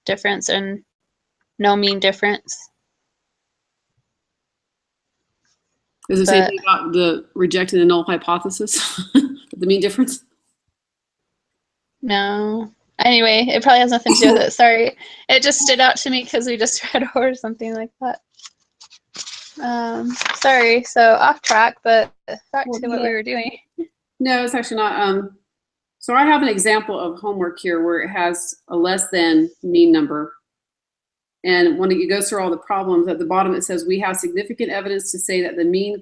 difference and no mean difference. Does it say anything about the rejecting the null hypothesis? The mean difference? No. Anyway, it probably has nothing to do with it. Sorry. It just stood out to me because we just read over something like that. Sorry. So off track, but back to what we were doing. No, it's actually not. So I have an example of homework here where it has a less than mean number. And when it goes through all the problems, at the bottom it says, we have significant evidence to say that the mean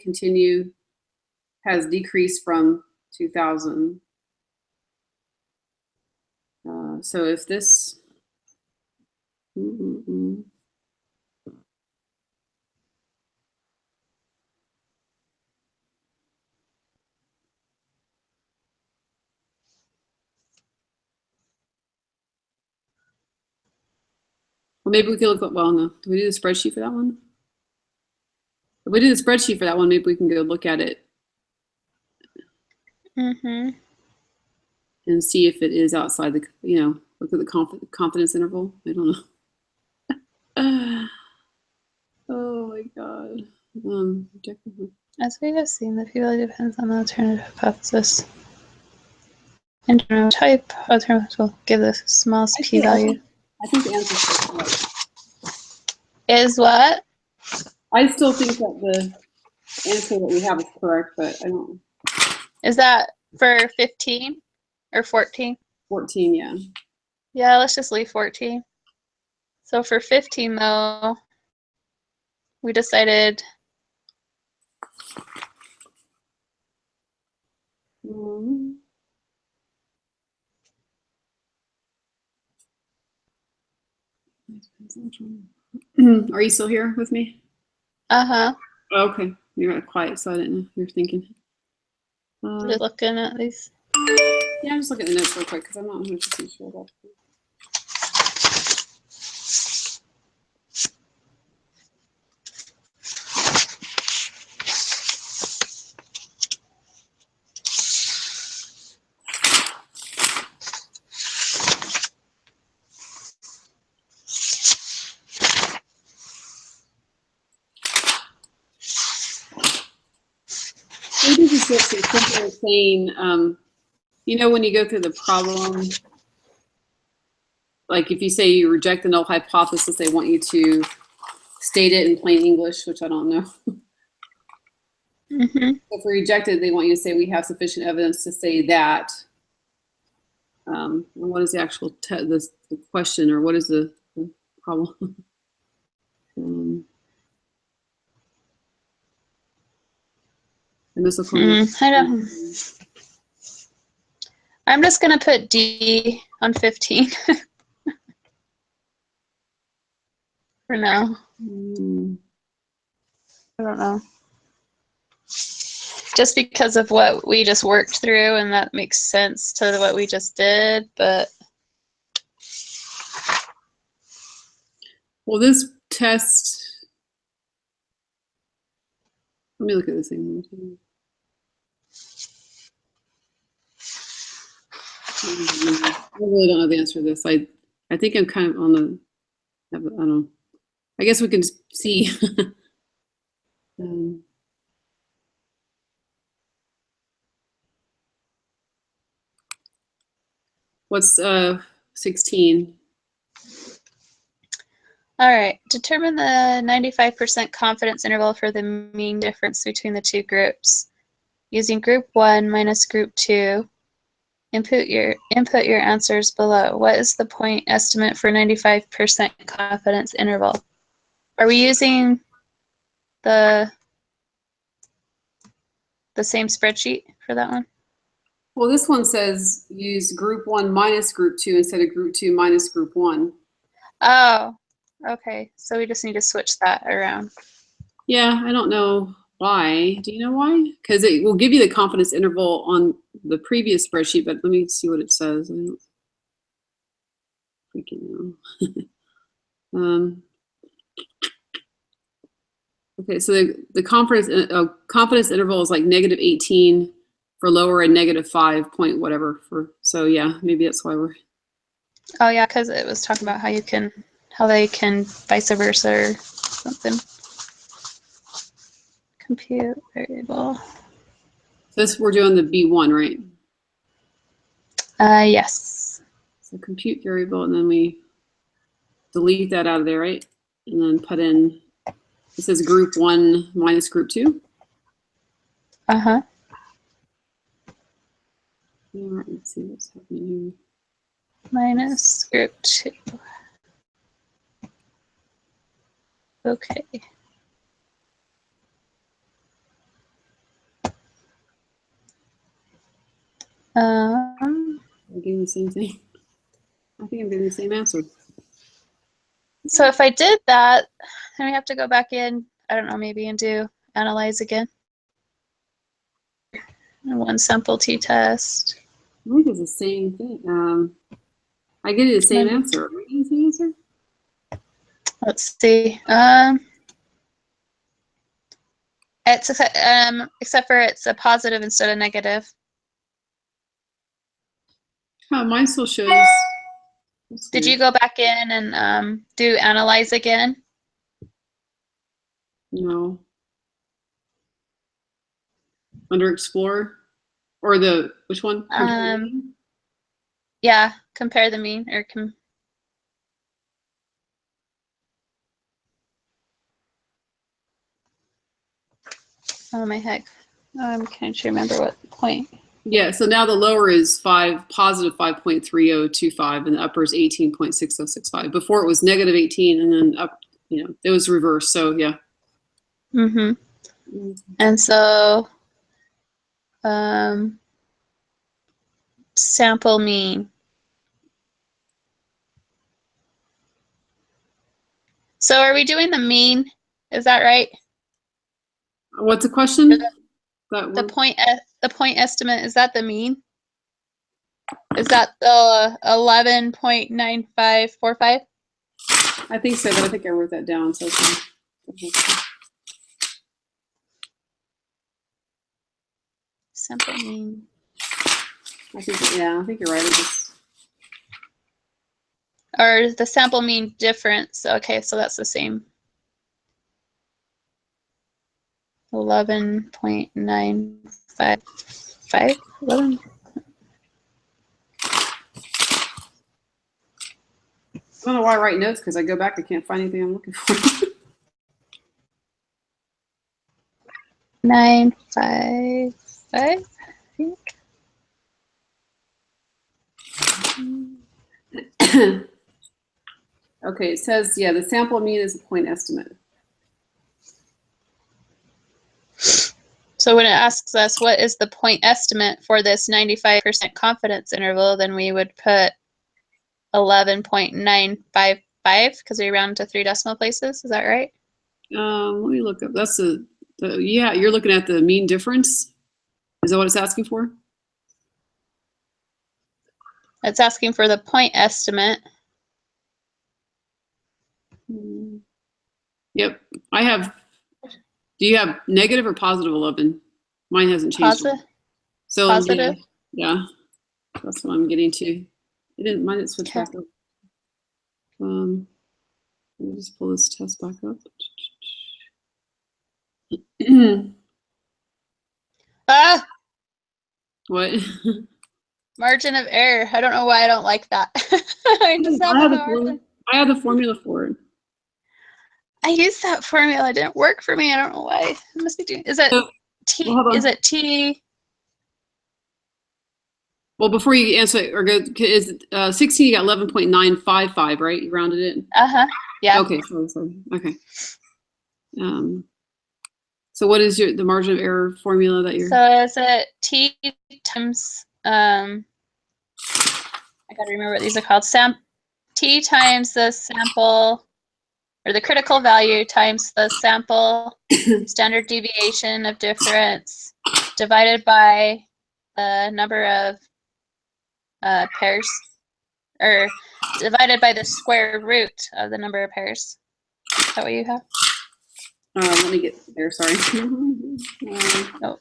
has decreased from 2000. So if this, well, maybe we can look at, well, no, do we do the spreadsheet for that one? If we do the spreadsheet for that one, maybe we can go look at it. And see if it is outside the, you know, look at the confidence interval. I don't know. Oh my God. As we have seen, the p-value depends on the alternative hypothesis. In general, type alternatives will give the smallest p-value. I think the answer is correct. Is what? I still think that the answer that we have is correct, but I don't know. Is that for 15 or 14? 14, yeah. Yeah, let's just leave 14. So for 15, though, we decided Are you still here with me? Uh-huh. Okay. You're quiet, so I didn't know you were thinking. Just looking at these. Yeah, I'm just looking at the notes real quick because I'm not 100% sure about it. This is just a simple saying, you know, when you go through the problem, like if you say you reject the null hypothesis, they want you to state it in plain English, which I don't know. If we reject it, they want you to say we have sufficient evidence to say that. And what is the actual the question, or what is the problem? I don't. I'm just gonna put D on 15 for now. I don't know. Just because of what we just worked through, and that makes sense to what we just did, but. Well, this test, Let me look at the same one. I really don't know the answer to this. I think I'm kind of on the, I don't know. I guess we can see. um, what's 16? All right. Determine the 95% confidence interval for the mean difference between the two groups. Using group 1 minus group 2, input your answers below. What is the point estimate for 95% confidence interval? Are we using the same spreadsheet for that one? Well, this one says use group 1 minus group 2 instead of group 2 minus group 1. Oh, okay. So we just need to switch that around. Yeah, I don't know why. Do you know why? Because it will give you the confidence interval on the previous spreadsheet, but let me see what it says. I don't freaking know. Okay, so the confidence interval is like -18 for lower and -5 point whatever for. So yeah, maybe that's why we're. Oh yeah, because it was talking about how they can vice versa or something. Compute variable. So this we're doing the B1, right? Yes. So compute variable, and then we delete that out of there, right? And then put in. It says group 1 minus group 2. Uh-huh. All right, let's see what's happening Minus group 2. Okay. I'm getting the same thing. I think I'm getting the same answer. So if I did that, then we have to go back in, I don't know, maybe and do analyze again. And one sample t-test. I think it's the same thing. I get the same answer. Are you getting the same answer? Let's see. It's except for it's a positive instead of negative. Oh, mine still shows. Did you go back in and do analyze again? No. Under Explorer? Or the, which one? Yeah, compare the mean or oh my heck. I'm can't remember what point. Yeah, so now the lower is positive 5.3025 and the upper is 18.6065. Before it was -18 and then up, it was reversed. So yeah. Mm-hmm. And so sample mean. So are we doing the mean? Is that right? What's the question? The point estimate, is that the mean? Is that the 11.9545? I think so, but I think I wrote that down. So Sample mean. I think you're right. Or the sample mean difference. Okay, so that's the same. 11.955. 11. I don't know why I write notes because I go back, I can't find anything I'm looking for. 955, I think. Okay, it says, yeah, the sample mean is a point estimate. So when it asks us what is the point estimate for this 95% confidence interval, then we would put 11.955 because we round to 3 decimal places. Is that right? Let me look up. That's yeah, you're looking at the mean difference. Is that what it's asking for? It's asking for the point estimate. Yep, I have Do you have negative or positive 11? Mine hasn't changed. Positive. So Positive? Yeah, that's what I'm getting to. It didn't mine didn't switch Okay. back up. Let me just pull this test back up. Ah, What? margin of error. I don't know why I don't like that. I just have a hard. I have the formula for it. I used that formula. It didn't work for me. I don't know why. It must be doing. Is it So, T? well, hold on. Is it T? Well, before you answer or go, is 16? You got 11.955, right? You rounded it. Yeah. Okay, sorry. Okay. So what is the margin of error formula that you're? So is it T times? I gotta remember what these are called. T times the sample, or the critical value times the sample standard deviation of difference divided by the number of pairs, or divided by the square root of the number of pairs. Is that what you have? Let me get there. Sorry. Oh.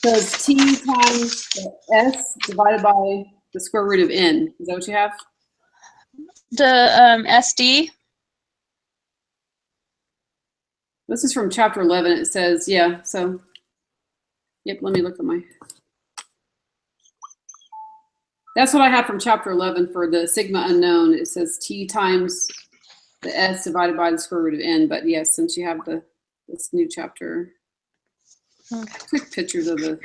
So it's T times S divided by the square root of N. Is that what you have? The SD. This is from chapter 11. It says, yeah, so, yep, let me look at my. That's what I have from chapter 11 for the sigma unknown. It says T times the S divided by the square root of N. But yes, since you have this new chapter, Okay. quick pictures of the.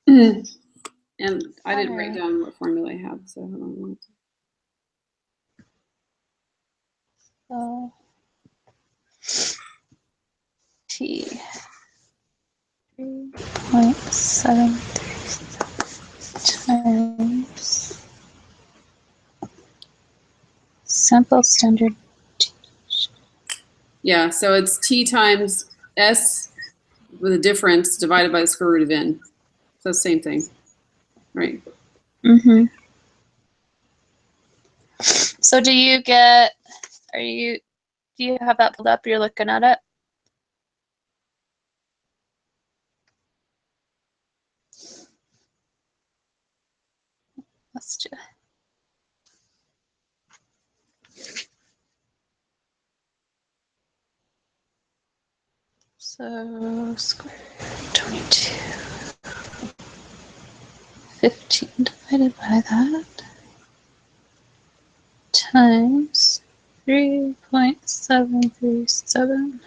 And I didn't write down what formula I have, so hold on. So T 3.737 times sample standard. Yeah, so it's T times S with a difference divided by the square root of N. So same thing, right? Mm-hmm. So do you have that pulled up? You're looking at it? Let's do it. So square root of 22. 15 divided by that times 3.737.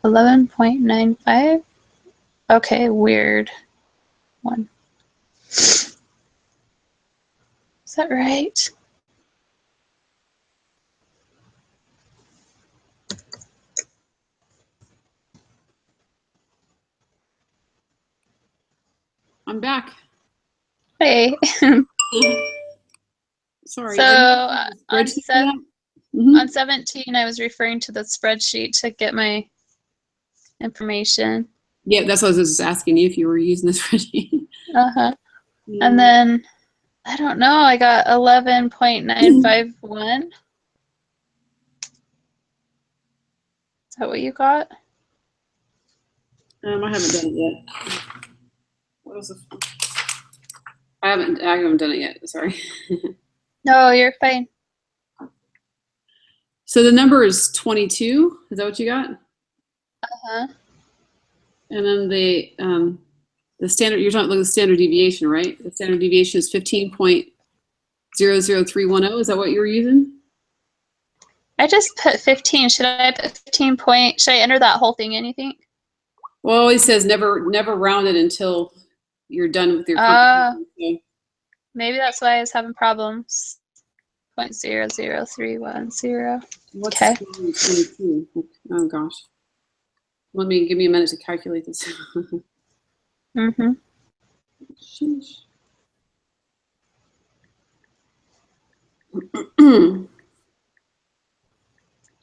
11.95. Okay, weird one. Is that right? I'm back. Hey. Sorry. So on Mm-hmm. on 17, I was referring to the spreadsheet to get my information. Yeah, that's what I was just asking you if you were using this spreadsheet. And then, I don't know, I got 11.951. Is that what you got? I haven't done it yet. What was I haven't done it yet. Sorry. No, you're fine. So the number is 22. Is that what you got? And then the standard, you're talking about the standard deviation, right? The standard deviation is 15.00310. Is that what you were using? I just put 15. Should I put 15 point? Should I enter that whole thing? Anything? Well, it always says never round it until you're done with your computation. Maybe that's why I was having problems. 0.00310. What's Okay. 22? Oh gosh. Give me a minute to calculate this. Mm-hmm. Sheesh.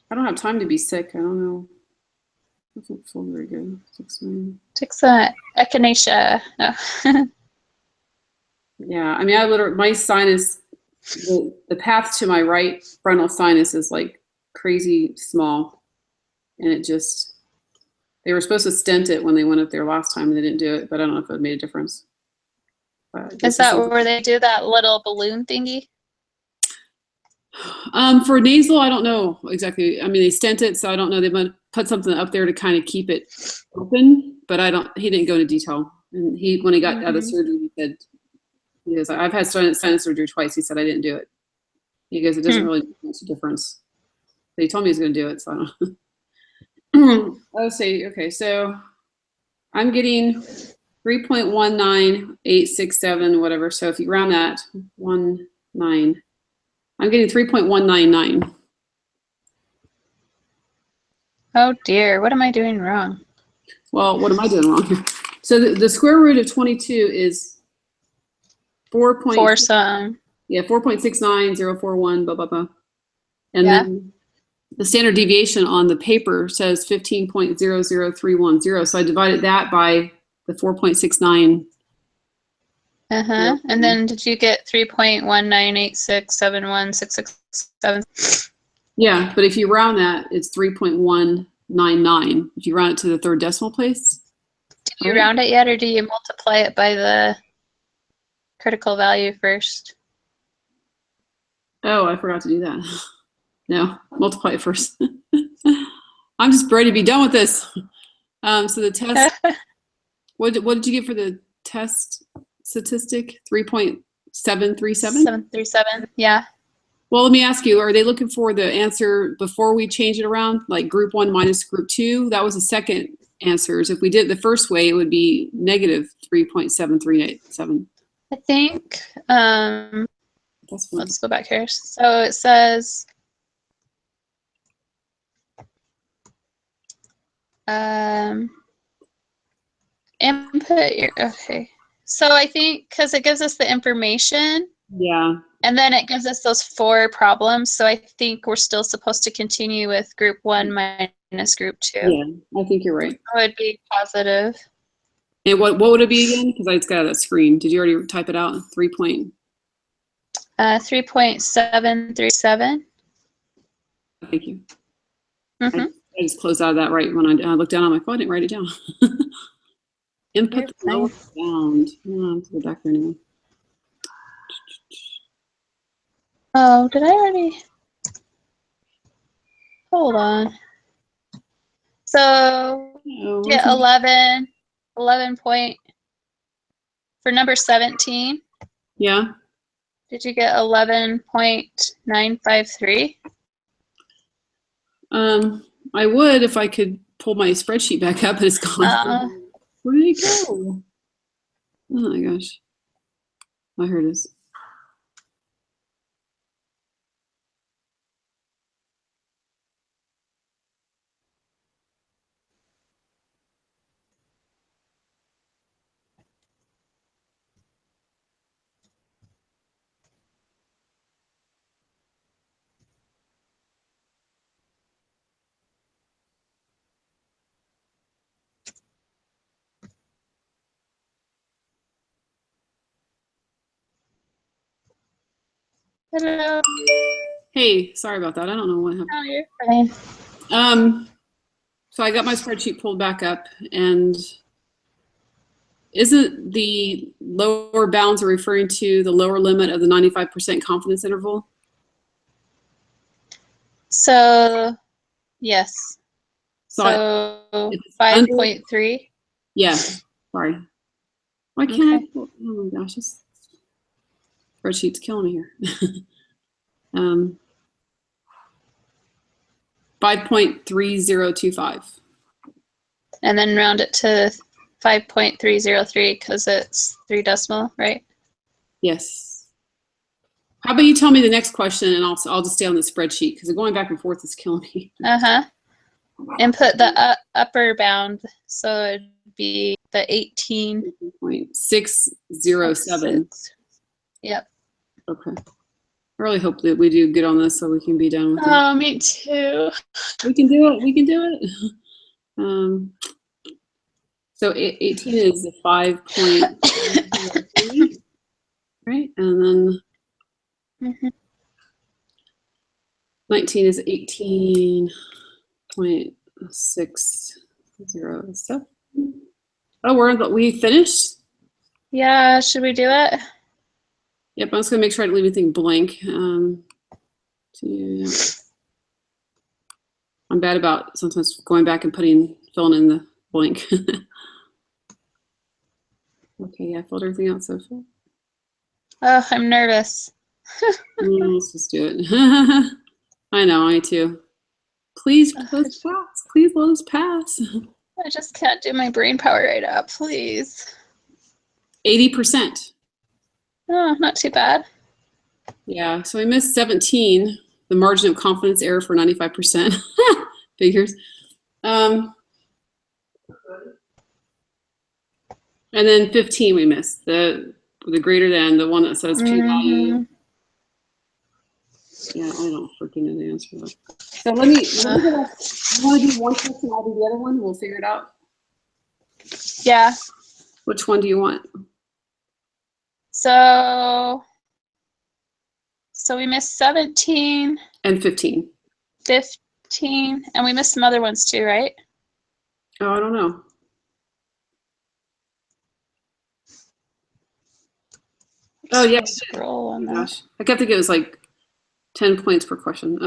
I don't have time to be sick. I don't know. Doesn't feel very good. 6 million. Echinacea. No. Yeah, I mean, my sinus, the path to my right frontal sinus is like crazy small, and they were supposed to stent it when they went up there last time, and they didn't do it, but I don't know if it made a difference. Is that where they do that little balloon thingy? For nasal, I don't know exactly. I mean, they stent it, so I don't know. They might put something up there to kind of keep it open, but he didn't go into detail. And when he got out of surgery, he said, I've had sinus surgery twice. He said, I didn't do it. He goes, it doesn't really make much difference. But he told me he was going to do it, so I don't know. Let's see. Okay, so I'm getting 3.19867, whatever. So if you round that, 19, I'm getting 3.199. Oh dear, what am I doing wrong? Well, what am I doing wrong here? So the square root of 22 is 4 some. Yeah, 4.69041, blah, blah, blah. And then the standard deviation on the paper says 15.00310. So I divided that by the 4.69. Uh-huh. And then did you get 3.198671667? Yeah, but if you round that, it's 3.199. If you round it to the third decimal place. Did you round it yet, or do you multiply it by the critical value first? Oh, I forgot to do that. No, multiply it first. I'm just ready to be done with this. So the test, what did you get for the test statistic? 3.737? 737, yeah. Well, let me ask you, are they looking for the answer before we change it around, like group 1 minus group 2? That was the second answers. If we did it the first way, it would be negative 3.7387. I think, That's fine. let's go back here. So it says, input your, okay. So I think, because it gives us the information. Yeah. And then it gives us those 4 problems. So I think we're still supposed to continue with group 1 minus group 2. Yeah, I think you're right. That would be positive. And what would it be again? Because I just got that screen. Did you already type it out? 3.737. Thank you. Mm-hmm. I just closed out of that right when I looked down. I'm like, oh, I didn't write it down. Input the lower bound. Oh, let's go back there anyway. Oh, did I already? Hold on. So get 11 point for number 17. Yeah. Did you get 11.953? I would if I could pull my spreadsheet back up, but it's gone. Where did it go? Oh my gosh. Oh, here it is. Hello. Hey, sorry about that. I don't know what happened. Oh, you're fine. So I got my spreadsheet pulled back up, and isn't the lower bounds are referring to the lower limit of the 95% confidence interval? So, yes. So, So 5.3. Yeah. Sorry. Why can't I? Oh my gosh, this spreadsheet's killing me here. 5.3025. And then round it to 5.303 because it's 3 decimal, right? Yes. How about you tell me the next question, and I'll just stay on the spreadsheet because going back and forth is killing me. Input the upper bound, so it'd be the 18.607. Yep. Okay. I really hope that we do good on this so we can be done with it. Oh, me too. We can do it. We can do it. So 18 is 5.03. right? And then Mhm. 19 is 18.607. Oh, we finished? Yeah, should we do it? Yep, I'm just gonna make sure I don't leave anything blank. Yeah. I'm bad about sometimes going back and filling in the blank. Okay, yeah, I filled everything out so far. Oh, I'm nervous. Let's just do it. I know, I too. Please let us pass. Please let us pass. I just can't do my brain power right up, please. 80%. Oh, not too bad. Yeah, so we missed 17. The margin of confidence error for 95%. Figures. And then 15 we missed. The greater than, the one that says p-value. Yeah, I don't freaking know the answer to that. So let me you want to do one question, I'll do the other one, we'll figure it out. Yeah. Which one do you want? So we missed 17, And 15. 15, and we missed some other ones too, right? Oh, I don't know. Oh yeah. Scroll on that. Gosh, I kept thinking it was like 10 points per question.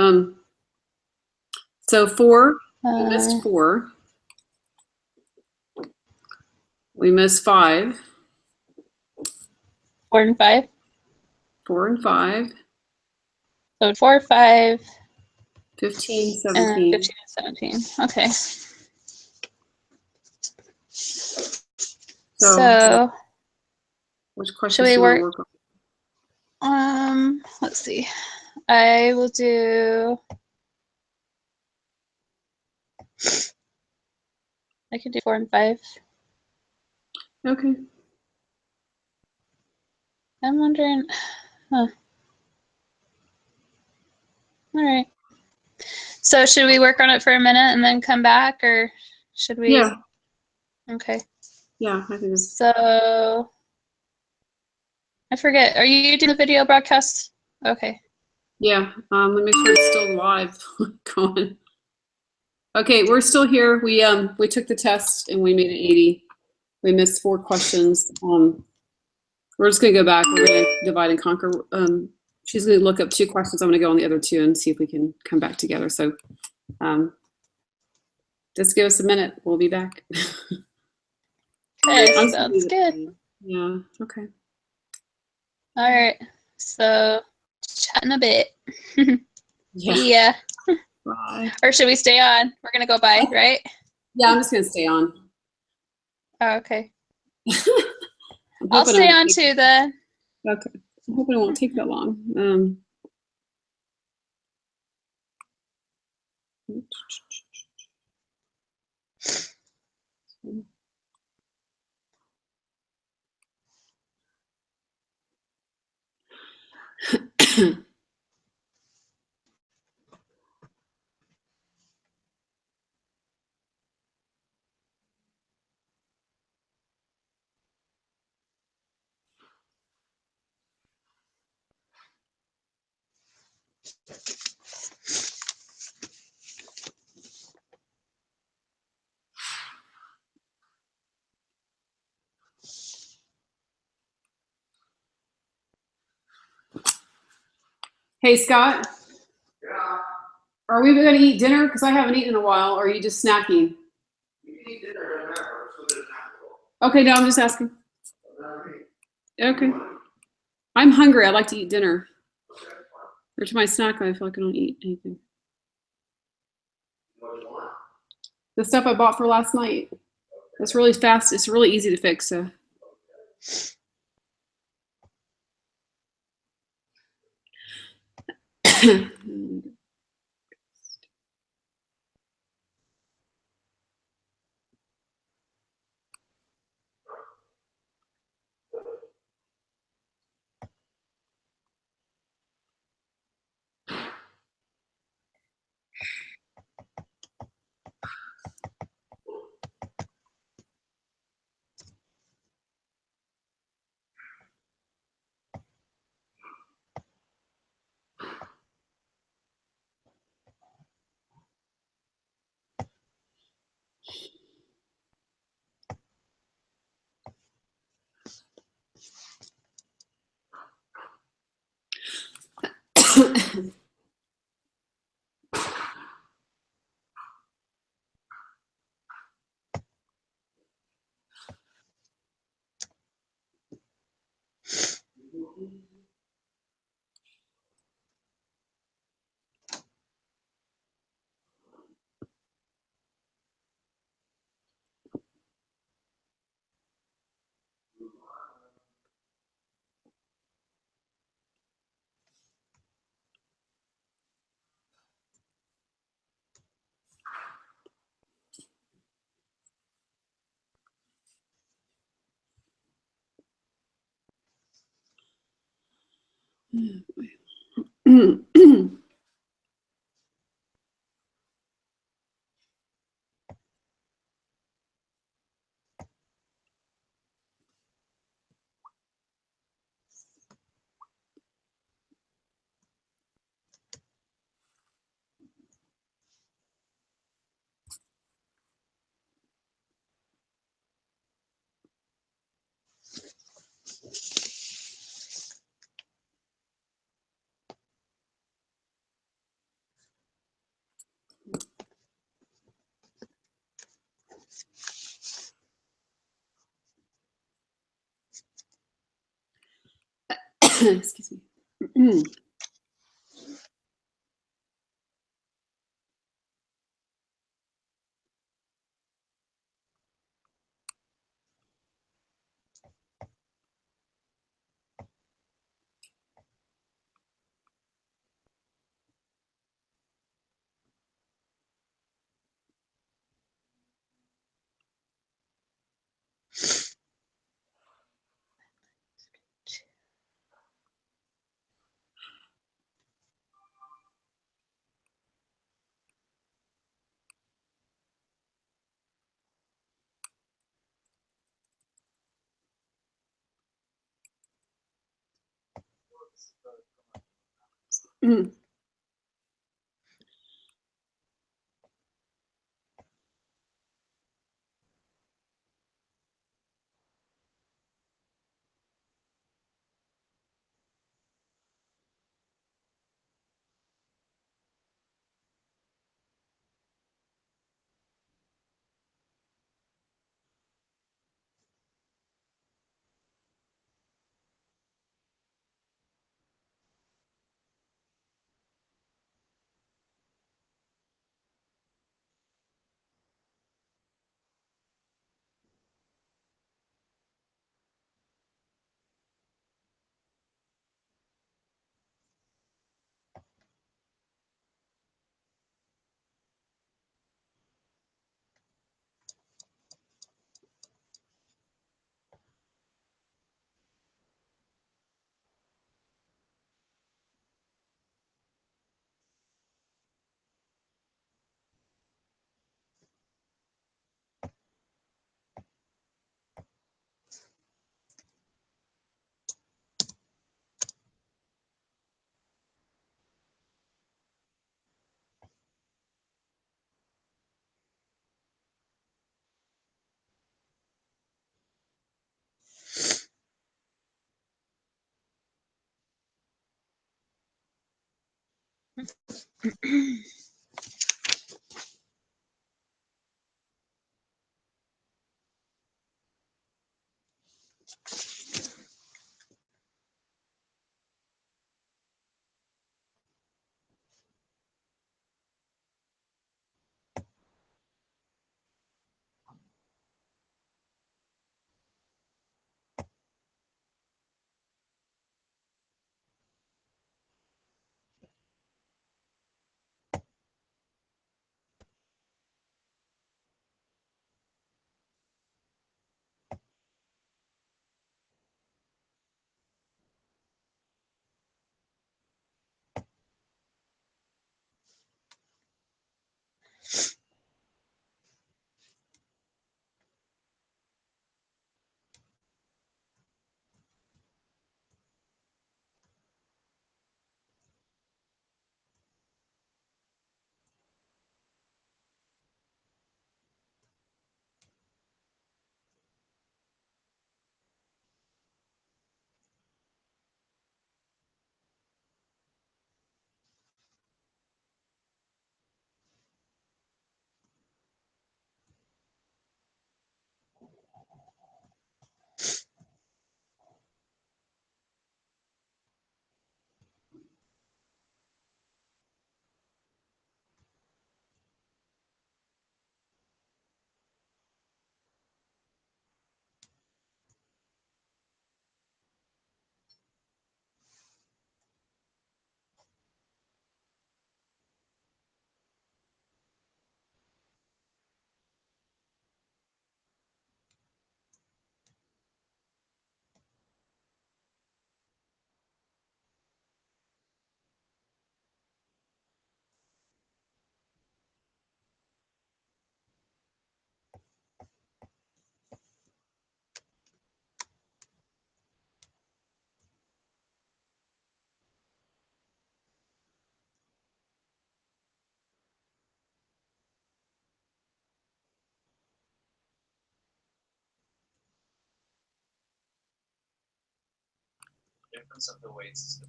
So 4, we missed 4. We missed 5. 4 and 5. 4 and 5. So 4, 5, 15, and 17. 15 and 17. Okay. So which question should we do you want to work? work on? Let's see. I will do. I can do 4 and 5. Okay. I'm wondering. Huh. All right. So should we work on it for a minute and then come back, or should we? Yeah. Okay. Yeah, I think it's. So I forget. Are you doing the video broadcast? Okay. Yeah. Let me make sure it's still live. Going. Okay, we're still here. We took the test and we made an 80. We missed 4 questions. We're just gonna go back. We're gonna divide and conquer. She's gonna look up 2 questions. I'm gonna go on the other 2 and see if we can come back together. So just give us a minute. We'll be back. Okay, sounds good. Yeah, okay. All right. So chat in a bit. Yeah. Yeah. Bye. Or should we stay on? We're gonna go by, right? Yeah, I'm just gonna stay on. Oh, okay. I'll stay on too then. Okay. I'm hoping it won't take that long. Hey, Scott. Yeah. Are we going to eat dinner? Because I haven't eaten in a while. Or are you just snacking? You can eat dinner right now. Okay, no, I'm just asking. Okay. I'm hungry. I'd like to eat dinner. Or to my snack, I feel like I don't eat anything. What do you want? The stuff I bought for last night. It's really fast. It's really easy to fix. So. Excuse me.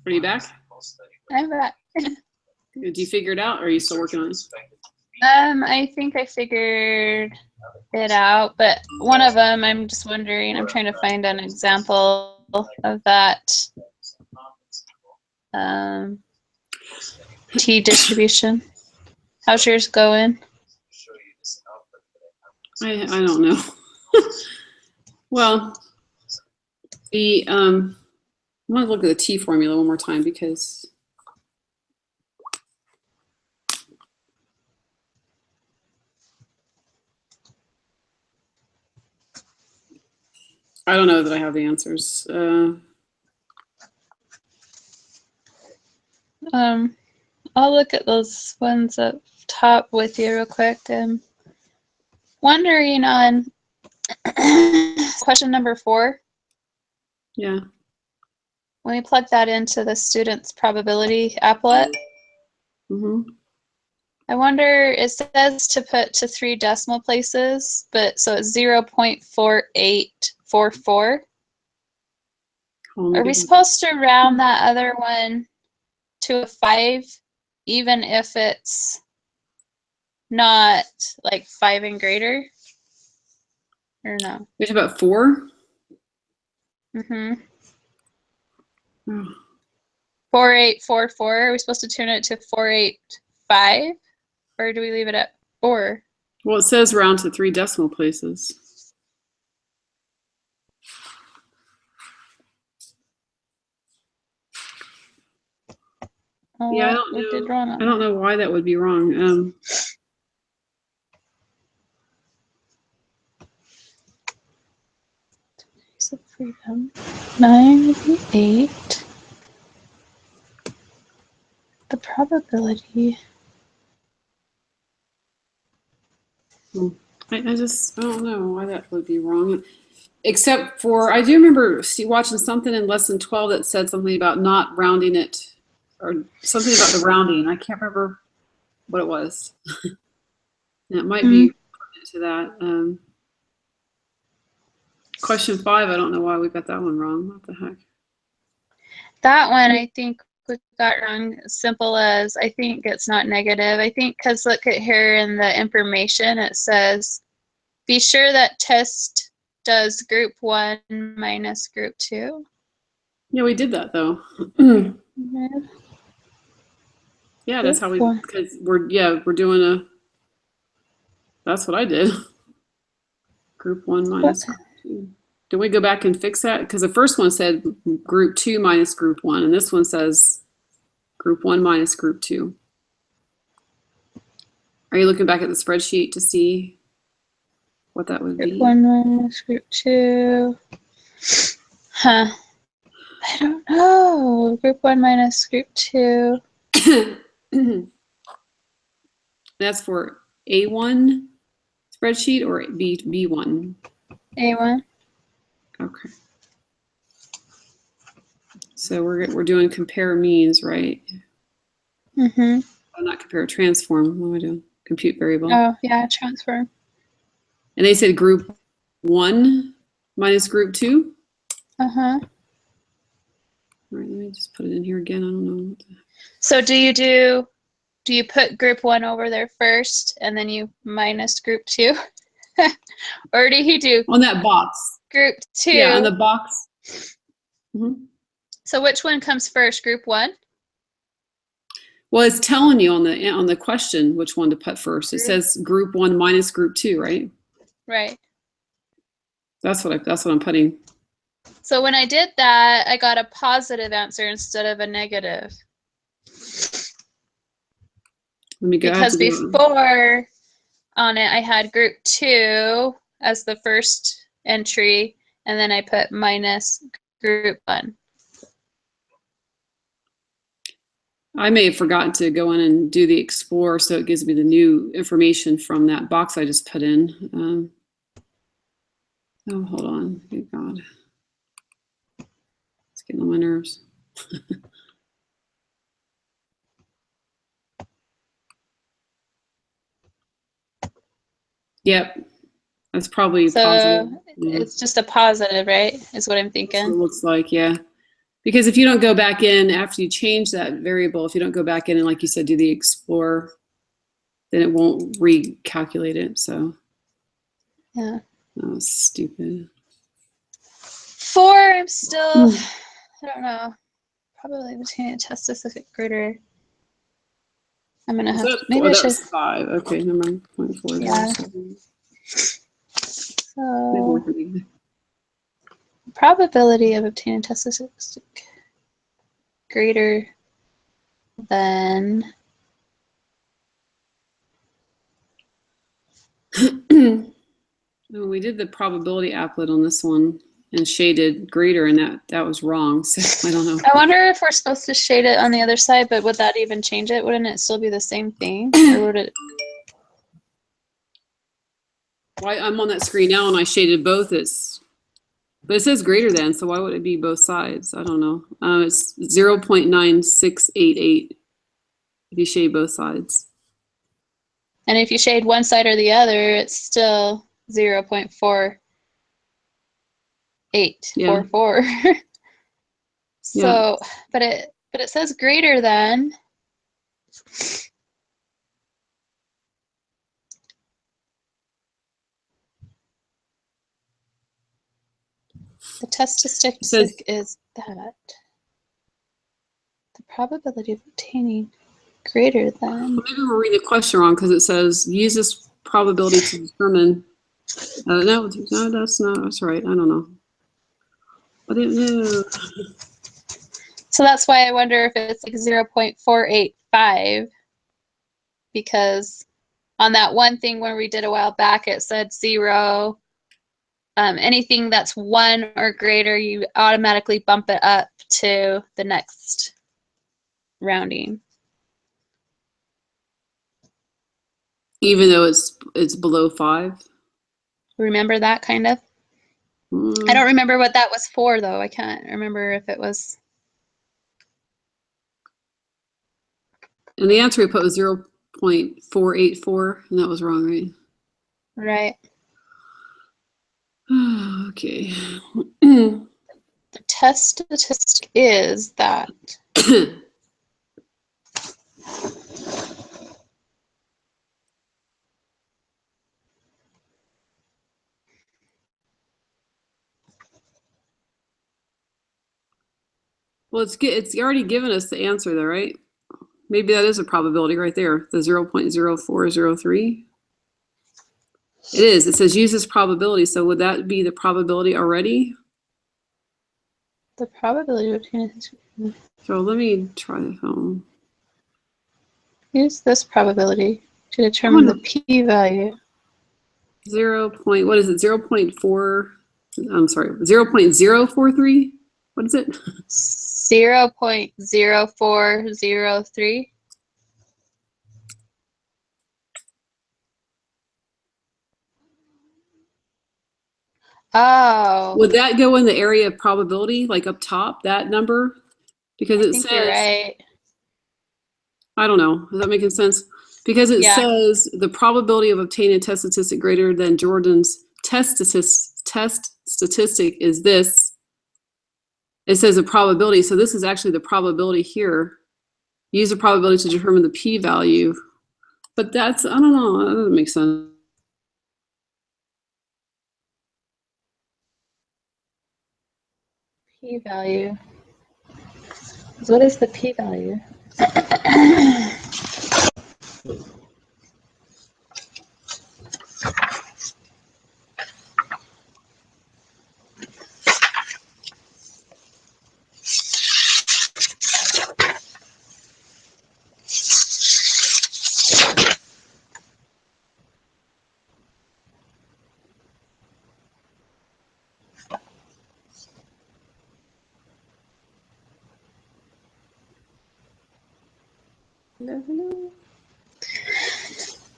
Are you back? I'm back. Did you figure it out, or are you still working on it? I think I figured it out, but one of them, I'm just wondering, I'm trying to find an example of that T distribution. How's yours going? I don't know. Well, the I want to look at the T formula one more time because I don't know that I have the answers. I'll look at those ones up top with you real quick. Wondering on question number 4. Yeah. When we plug that into the student's probability applet, Mm-hmm. I wonder, it says to put to 3 decimal places, but so it's 0.4844. Are we supposed to round that other one to a 5, even if it's not like 5 and greater? Or no? It's about 4. Mm-hmm. Oh. 4844. Are we supposed to turn it to 485? Or do we leave it at 4? Well, it says round to 3 decimal places. Oh, Yeah, I well, don't we did know. wrong I on don't know why that would be wrong. So freedom. 98. The probability. I don't know why that would be wrong. Except for, I do remember watching something in lesson 12 that said something about not rounding it, or something about the rounding. I can't remember what it was. It might be pertinent to that. Question 5, I don't know why we got that one wrong. What the heck? That one I think we got wrong. Simple as, I think it's not negative. I think because look at here in the information, it says, be sure that test does group 1 minus group 2. Yeah, we did that though. Yeah, that's how we, because we're doing a, that's what I did. Group 1 minus group 2. Did we go back and fix that? Because the first one said group 2 minus group 1, and this one says group 1 minus group 2. Are you looking back at the spreadsheet to see what that would be? Group 1 minus group 2. Huh. I don't know. Group 1 minus group 2. That's for A1 spreadsheet or B1? A1. Okay. So we're doing compare means, right? Mm-hmm. Oh, not compare, transform. What am I doing? Compute variable. Oh, yeah, transform. And they said group 1 minus group 2? Uh-huh. All right, let me just put it in here again. I don't know. So do you put group 1 over there first and then you minus group 2? Or do you do On that box. group 2? Yeah, on the box. Mm-hmm. So which one comes first, group 1? Well, it's telling you on the question which one to put first. It says group 1 minus group 2, right? Right. That's what I'm putting. So when I did that, I got a positive answer instead of a negative. Let me go. Because before on it, I had group 2 as the first entry, and then I put minus group 1. I may have forgotten to go in and do the explore, so it gives me the new information from that box I just put in. Oh, hold on. Good God. It's getting on my nerves. Yep. That's probably So positive. Yeah. it's just a positive, right? Is what I'm thinking. It looks like, yeah. Because if you don't go back in after you change that variable, if you don't go back in and like you said, do the explore, then it won't recalculate it. So Yeah. that was stupid. 4, I'm still, I don't know, probably between a test specific greater. I'm gonna have to, maybe I that should. was 5. Okay, never mind. 0.4. Yeah. Maybe So we're gonna- probability of obtaining test statistic greater than Oh, we did the probability applet on this one and shaded greater, and that was wrong. So I don't know. I wonder if we're supposed to shade it on the other side, but would that even change it? Wouldn't it still be the same thing? Or would it? Why I'm on that screen now and I shaded both. But it says greater than, so why would it be both sides? I don't know. It's 0.9688 if you shade both sides. And if you shade one side or the other, it's still 0.4844. Yeah. So, but it says greater than. The test statistic is that the probability of obtaining greater than. Well, maybe we're reading the question wrong because it says use this probability to determine. No, that's not. That's right. I don't know. I didn't know. So that's why I wonder if it's like 0.485, because on that one thing when we did a while back, it said 0. Anything that's 1 or greater, you automatically bump it up to the next rounding. Even though it's below 5. Remember that kind of? I don't remember what that was for, though. I can't remember if it was. And the answer we put was 0.484, and that was wrong, right? Right. Okay. The test statistic is that Well, it's already given us the answer there, right? Maybe that is a probability right there, the 0.0403. It is. It says use this probability. So would that be the probability already? the probability of obtaining. So let me try the phone. Use this probability to determine the p-value. 0.4. I'm sorry, 0.043. What is it? 0.0403. Oh. Would that go in the area of probability, like up top, that number? Because it says, You're right. I don't know. Is that making sense? Because it Yeah. says the probability of obtaining a test statistic greater than Jordan's test statistic is this. It says a probability. So this is actually the probability here. Use the probability to determine the p-value. But that's, I don't know. That doesn't make sense. P-value. What is the p-value?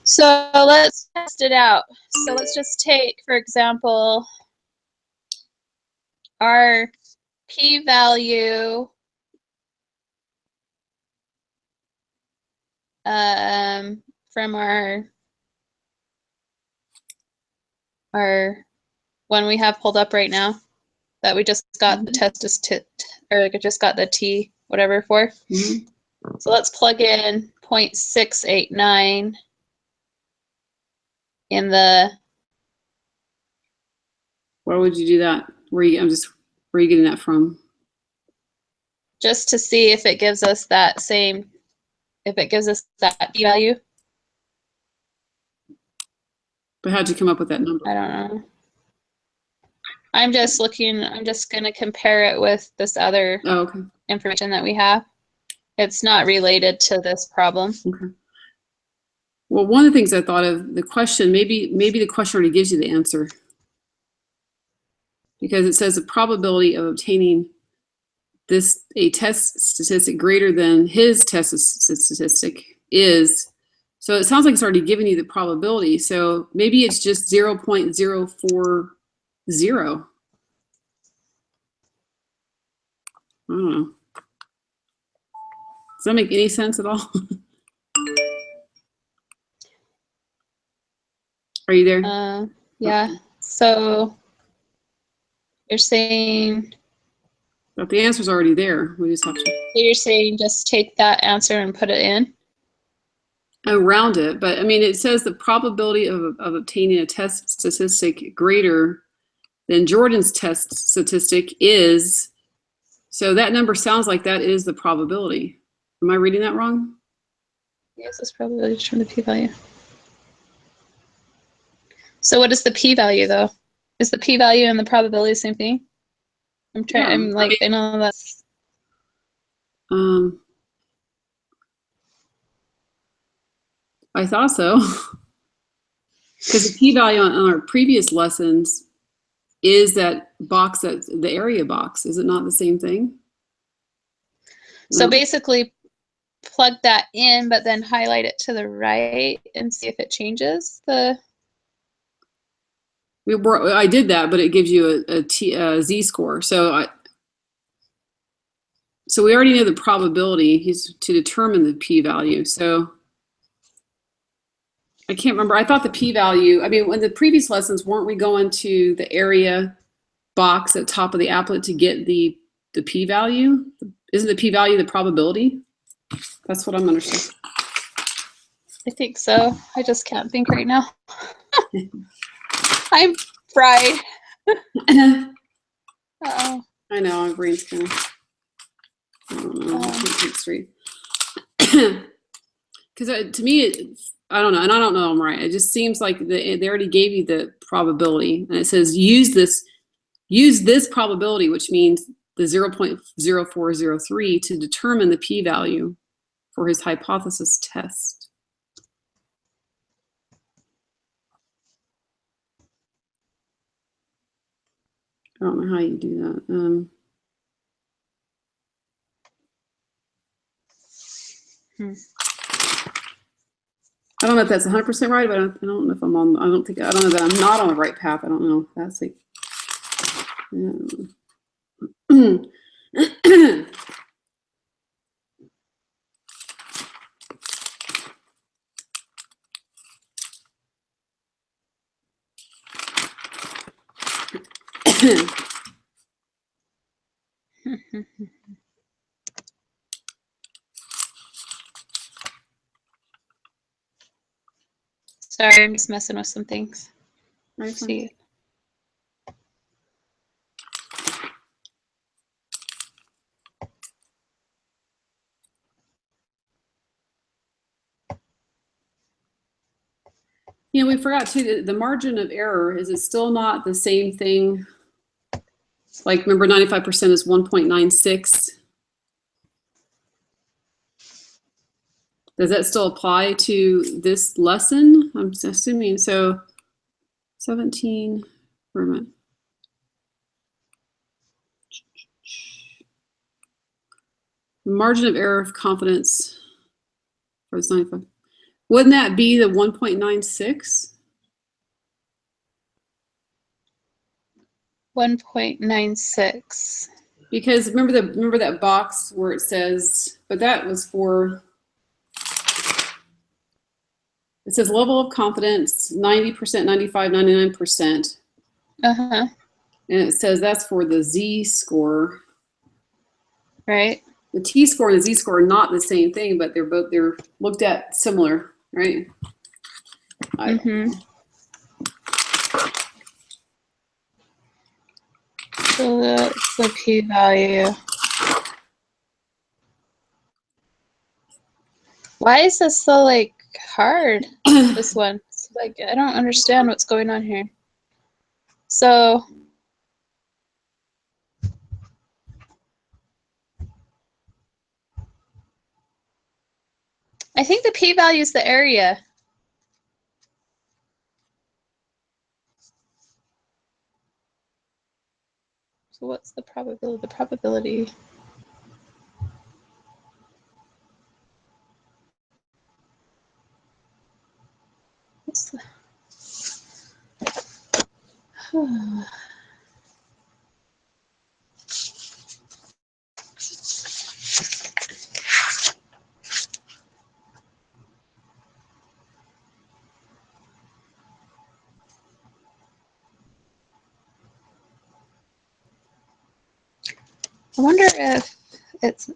So let's test it out. So let's just take, for example, our p-value from our one we have pulled up right now that we just got the test or like it just got the T, whatever for. Mhm. So let's plug in 0.689 in the, Why would you do that? Where are you getting that from? just to see if it gives us that same, if it gives us that P value. But how'd you come up with that number? I don't know. I'm just going to compare it with this other Oh, okay. information that we have. It's not related to this problem. Okay. Well, one of the things I thought of, the question, maybe the question already gives you the answer. Because it says the probability of obtaining a test statistic greater than his test statistic is, so it sounds like it's already giving you the probability. So maybe it's just 0.040. I don't know. Does that make any sense at all? Are you there? Yeah. So you're saying, But the answer's already there. We just have to you're saying just take that answer and put it in? around it. But I mean, it says the probability of obtaining a test statistic greater than Jordan's test statistic is, so that number sounds like that is the probability. Am I reading that wrong? Yes, it's probability from the p-value. So what is the p-value though? Is the p-value and the probability the same thing? I'm trying. Yeah, I'm like, I know that's. I thought so. Because the p-value on our previous lessons is that box, that's the area box. Is it not the same thing? So No. basically plug that in, but then highlight it to the right and see if it changes the. I did that, but it gives you a z-score. So we already know the probability is to determine the p-value. So I can't remember. I thought the p-value, I mean, when the previous lessons, weren't we going to the area box at top of the applet to get the p-value? Isn't the p-value the probability? That's what I'm understanding. I think so. I just can't think right now. I'm fried. Uh-oh. I know, my brain's kind of, I don't know, I can't think straight. Because to me, I don't know, and I don't know I'm right. It just seems like they already gave you the probability, and it says use this probability, which means the 0.0403 to determine the p-value for his hypothesis test. I don't know how you do that. I don't know if that's 100% right, but I don't know if I'm on. I don't know that I'm not on the right path. I don't know. That's like. Yeah. Sorry, I'm just messing with some things. Right, See. You know, we forgot too, the margin of error, is it still not the same thing? Like, remember 95% is 1.96. Does that still apply to this lesson? I'm assuming so. 17, where am I? The margin of error of confidence for this 95. Wouldn't that be the 1.96? 1.96. Because remember that box where it says, but that was for, it says level of confidence 90%, 95, 99%. Uh-huh. And it says that's for the z-score. right? The t-score and the z-score are not the same thing, but they're looked at similar, right? Mm-hmm. So that's the p-value. Why is this so like hard? This one, it's like I don't understand what's going on here. So I think the p-value is the area. So what's the probability? The probability. What's the... I wonder if it's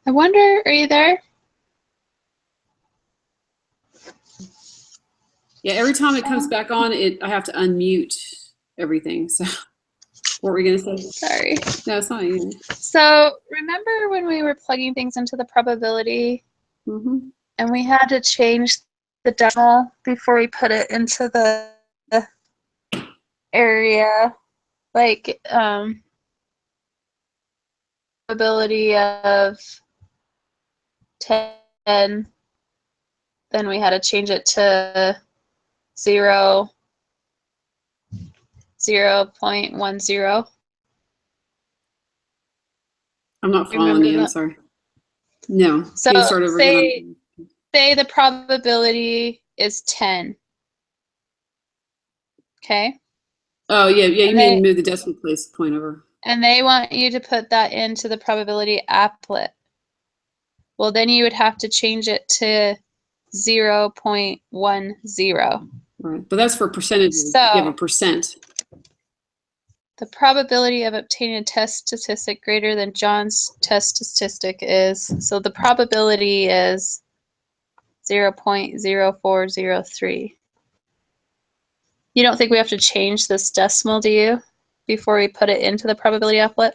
I wonder, are you there? Yeah, every time it comes back on, I have to unmute everything. So what were we gonna say? Sorry. No, it's not you. So remember when we were plugging things into the probability Mm-hmm. and we had to change the decimal before we put it into the area, like probability of 10, then we had to change it to 0.10. I'm not following Remember you. I'm that? sorry. No. So Can you start over again? say the probability is 10. Okay. Oh yeah, yeah. You And mean move the decimal place point over? And they want you to put that into the probability applet. Well, then you would have to change it to 0.10. Right, but that's for percentages. So- You have a percent. The probability of obtaining a test statistic greater than John's test statistic is, so the probability is 0.0403. You don't think we have to change this decimal, do you, before we put it into the probability applet?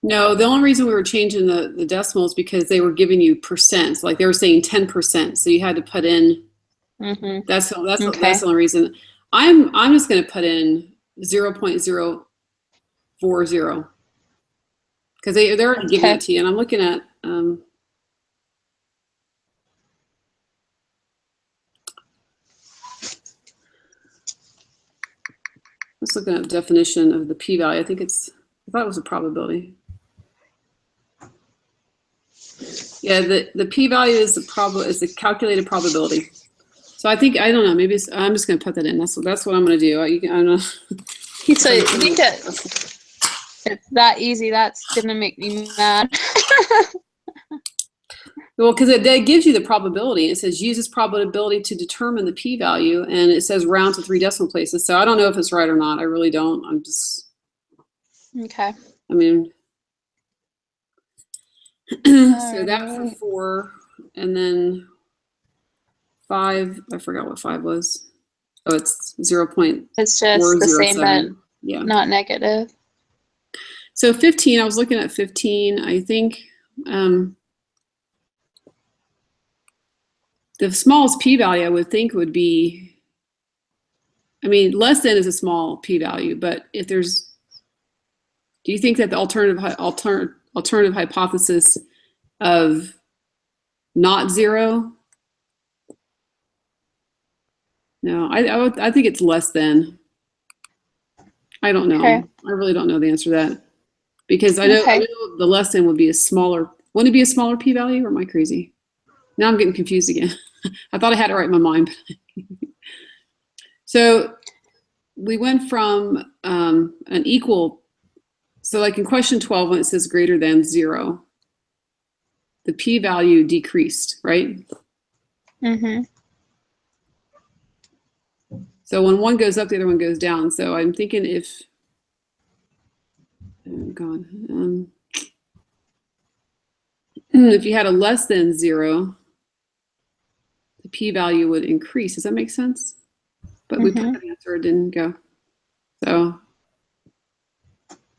No, the only reason we were changing the decimals because they were giving you percents, like they were saying 10%. So you had to put in. Mm-hmm. That's Okay. the only reason. I'm just going to put in 0.040 because they're already giving it to you, and I'm looking at. Let's look at the definition of the p-value. I thought it was a probability. Yeah, the p-value is the calculated probability. So I don't know, maybe I'm just going to put that in. That's what I'm going to do. I don't know. So you think that it's that easy? That's going to make me mad. Well, because it gives you the probability. It says use this probability to determine the p-value, and it says round to 3 decimal places. So I don't know if it's right or not. I really don't. I'm just. Okay. I mean. So that for 4, and then 5. I forgot what 5 was. Oh, it's 0.407. It's just the same, but yeah, not negative. So 15. I was looking at 15. I think. The smallest p-value I would think would be, I mean, less than is a small p-value, but if there's, do you think that the alternative hypothesis of not 0? No, I think it's less than. I don't know. Okay. I really don't know the answer to that because I know the less than would be a smaller. Wouldn't it be a smaller p-value, or am I crazy? Now I'm getting confused again. I thought I had it right in my mind. So we went from an equal. So like in question 12, when it says greater than 0, the p-value decreased, right? Mm-hmm. So when one goes up, the other one goes down. So I'm thinking if, oh God, if you had a less than 0, the p-value would increase. Does that make sense? But we put an answer, it didn't go. So,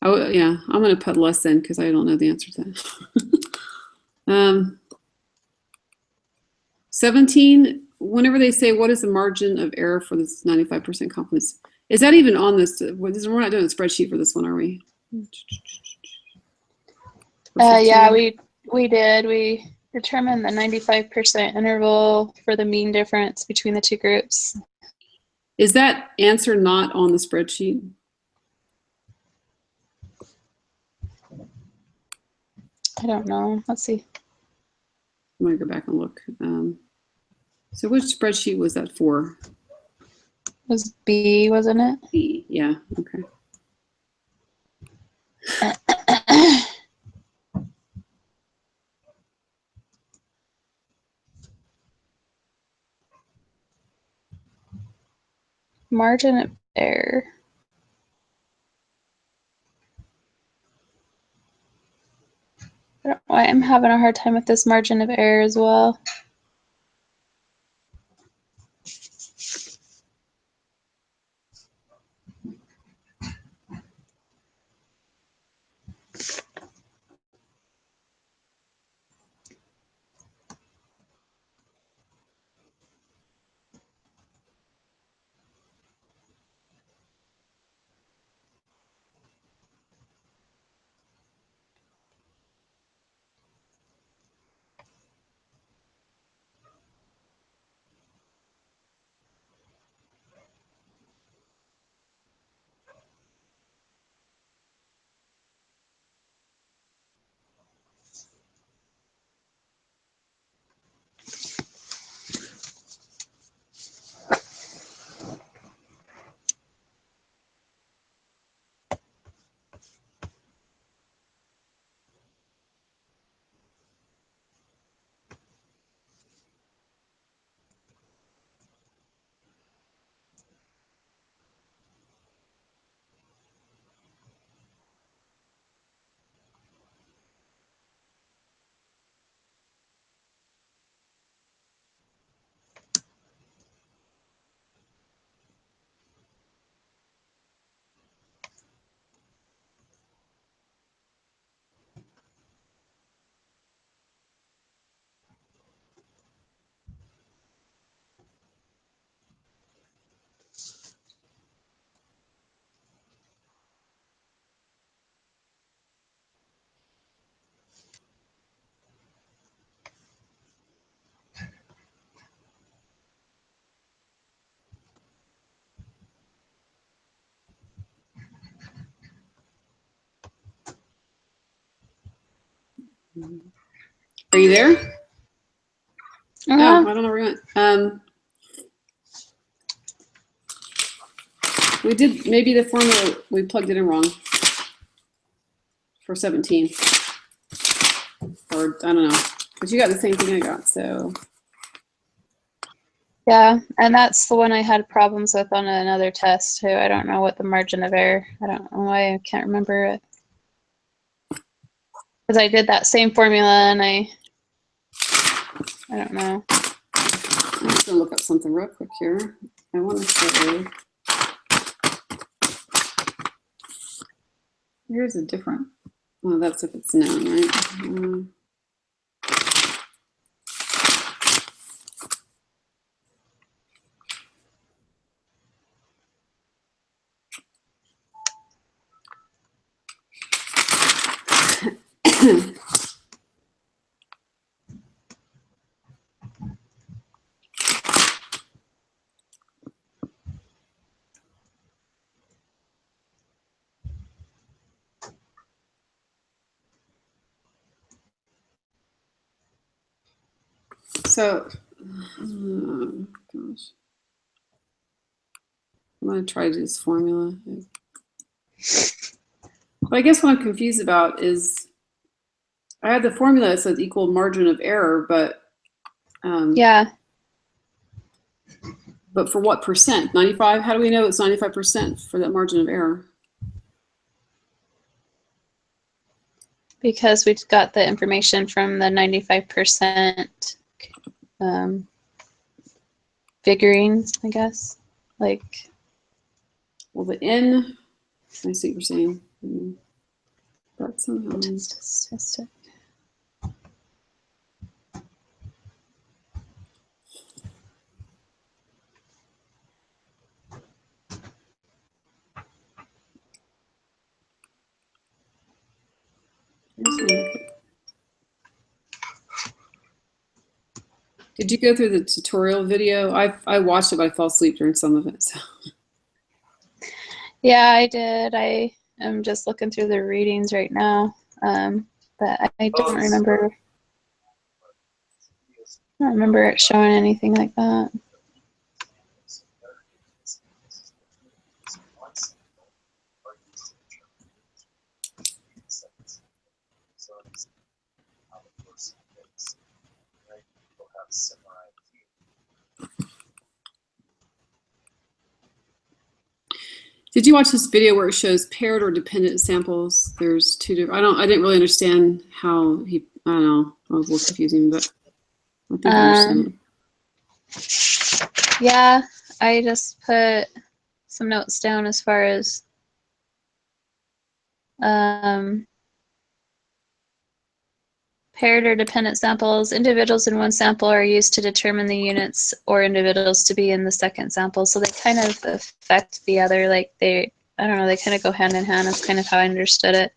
yeah, I'm going to put less than because I don't know the answer to that. 17, whenever they say, what is the margin of error for this 95% confidence? Is that even on this? We're not doing a spreadsheet for this one, are we? Yeah, we did. We determined the 95% interval for the mean difference between the two groups. Is that answer not on the spreadsheet? I don't know. Let's see. I'm going to go back and look. So which spreadsheet was that for? It was B, wasn't it? B, yeah, okay. Margin of error. I'm having a hard time with this margin of error as well. Are you there? Oh, I don't know where we went. We did, maybe the formula, we plugged it in wrong for 17. Or, I don't know. But you got the same thing I got, so. Yeah, and that's the one I had problems with on another test too. I don't know what the margin of error. I don't know why I can't remember it. Because I did that same formula and I don't know. I'm just gonna look up something real quick here. I want to say, here's a different, well, that's if it's known, right? So, gosh. I'm going to try this formula. But I guess what I'm confused about is I had the formula that says equal margin of error, but Yeah. But for what percent? 95? How do we know it's 95% for that margin of error? Because we got the information from the 95% figuring, I guess. Like, Well, the N, I see what you're saying. That somehow means. just a statistic. Did you go through the tutorial video? I watched it, but I fell asleep during some of it. So. Yeah, I did. I am just looking through the readings right now, but I don't remember. I don't remember it showing anything like that. Did you watch this video where it shows paired or dependent samples? There's two different. I didn't really understand how he. I don't know. It was a little confusing, but I think I understand it. Yeah, I just put some notes down as far as paired or dependent samples. Individuals in one sample are used to determine the units or individuals to be in the second sample. So they kind of affect the other, like I don't know, they kind of go hand in hand. That's kind of how I understood it.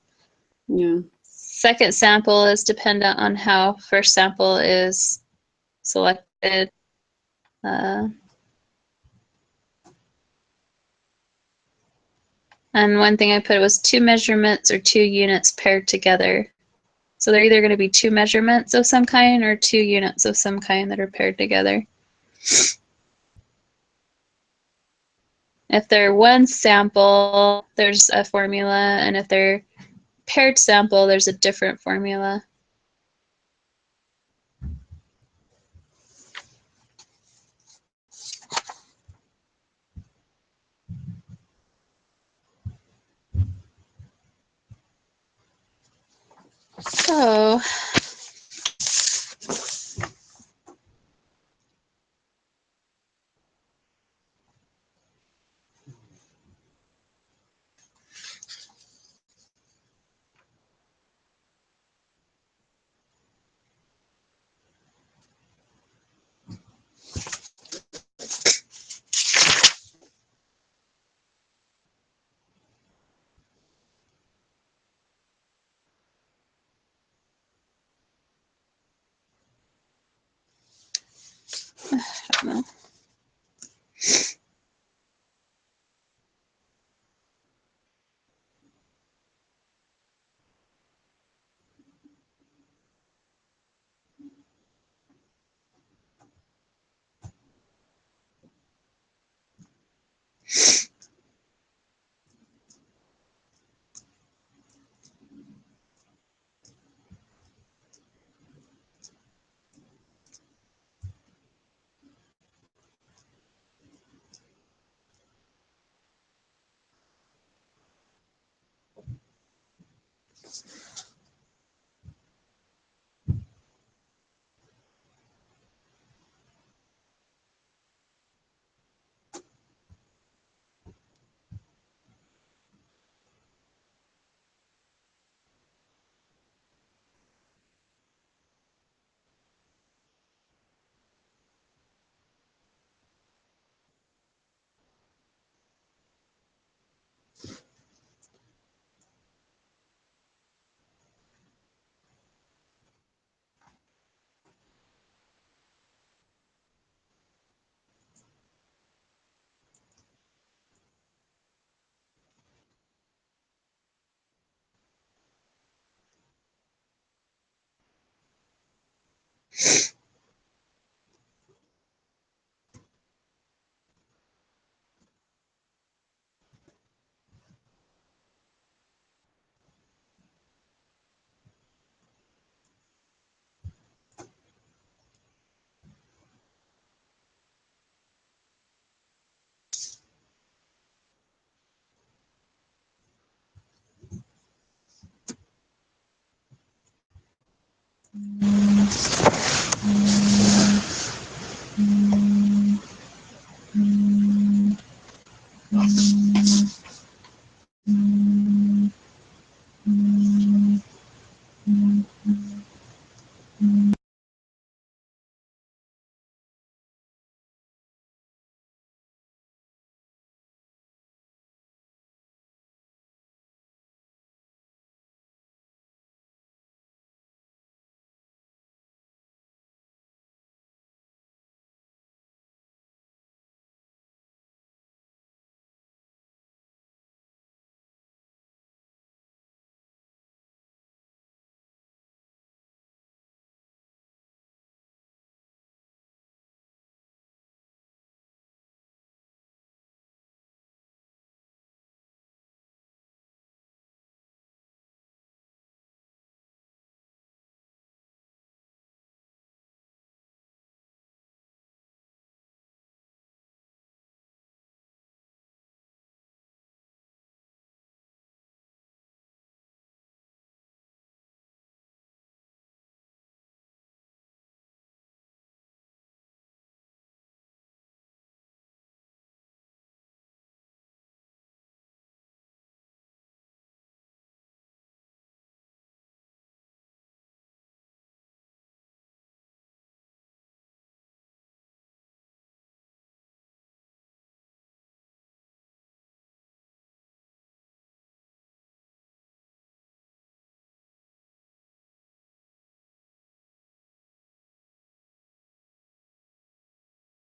Yeah. Second sample is dependent on how first sample is selected. And one thing I put was 2 measurements or 2 units paired together. So they're either going to be 2 measurements of some kind or 2 units of some kind that are paired together. If they're one sample, there's a formula, and if they're paired sample, there's a different formula. So I don't know.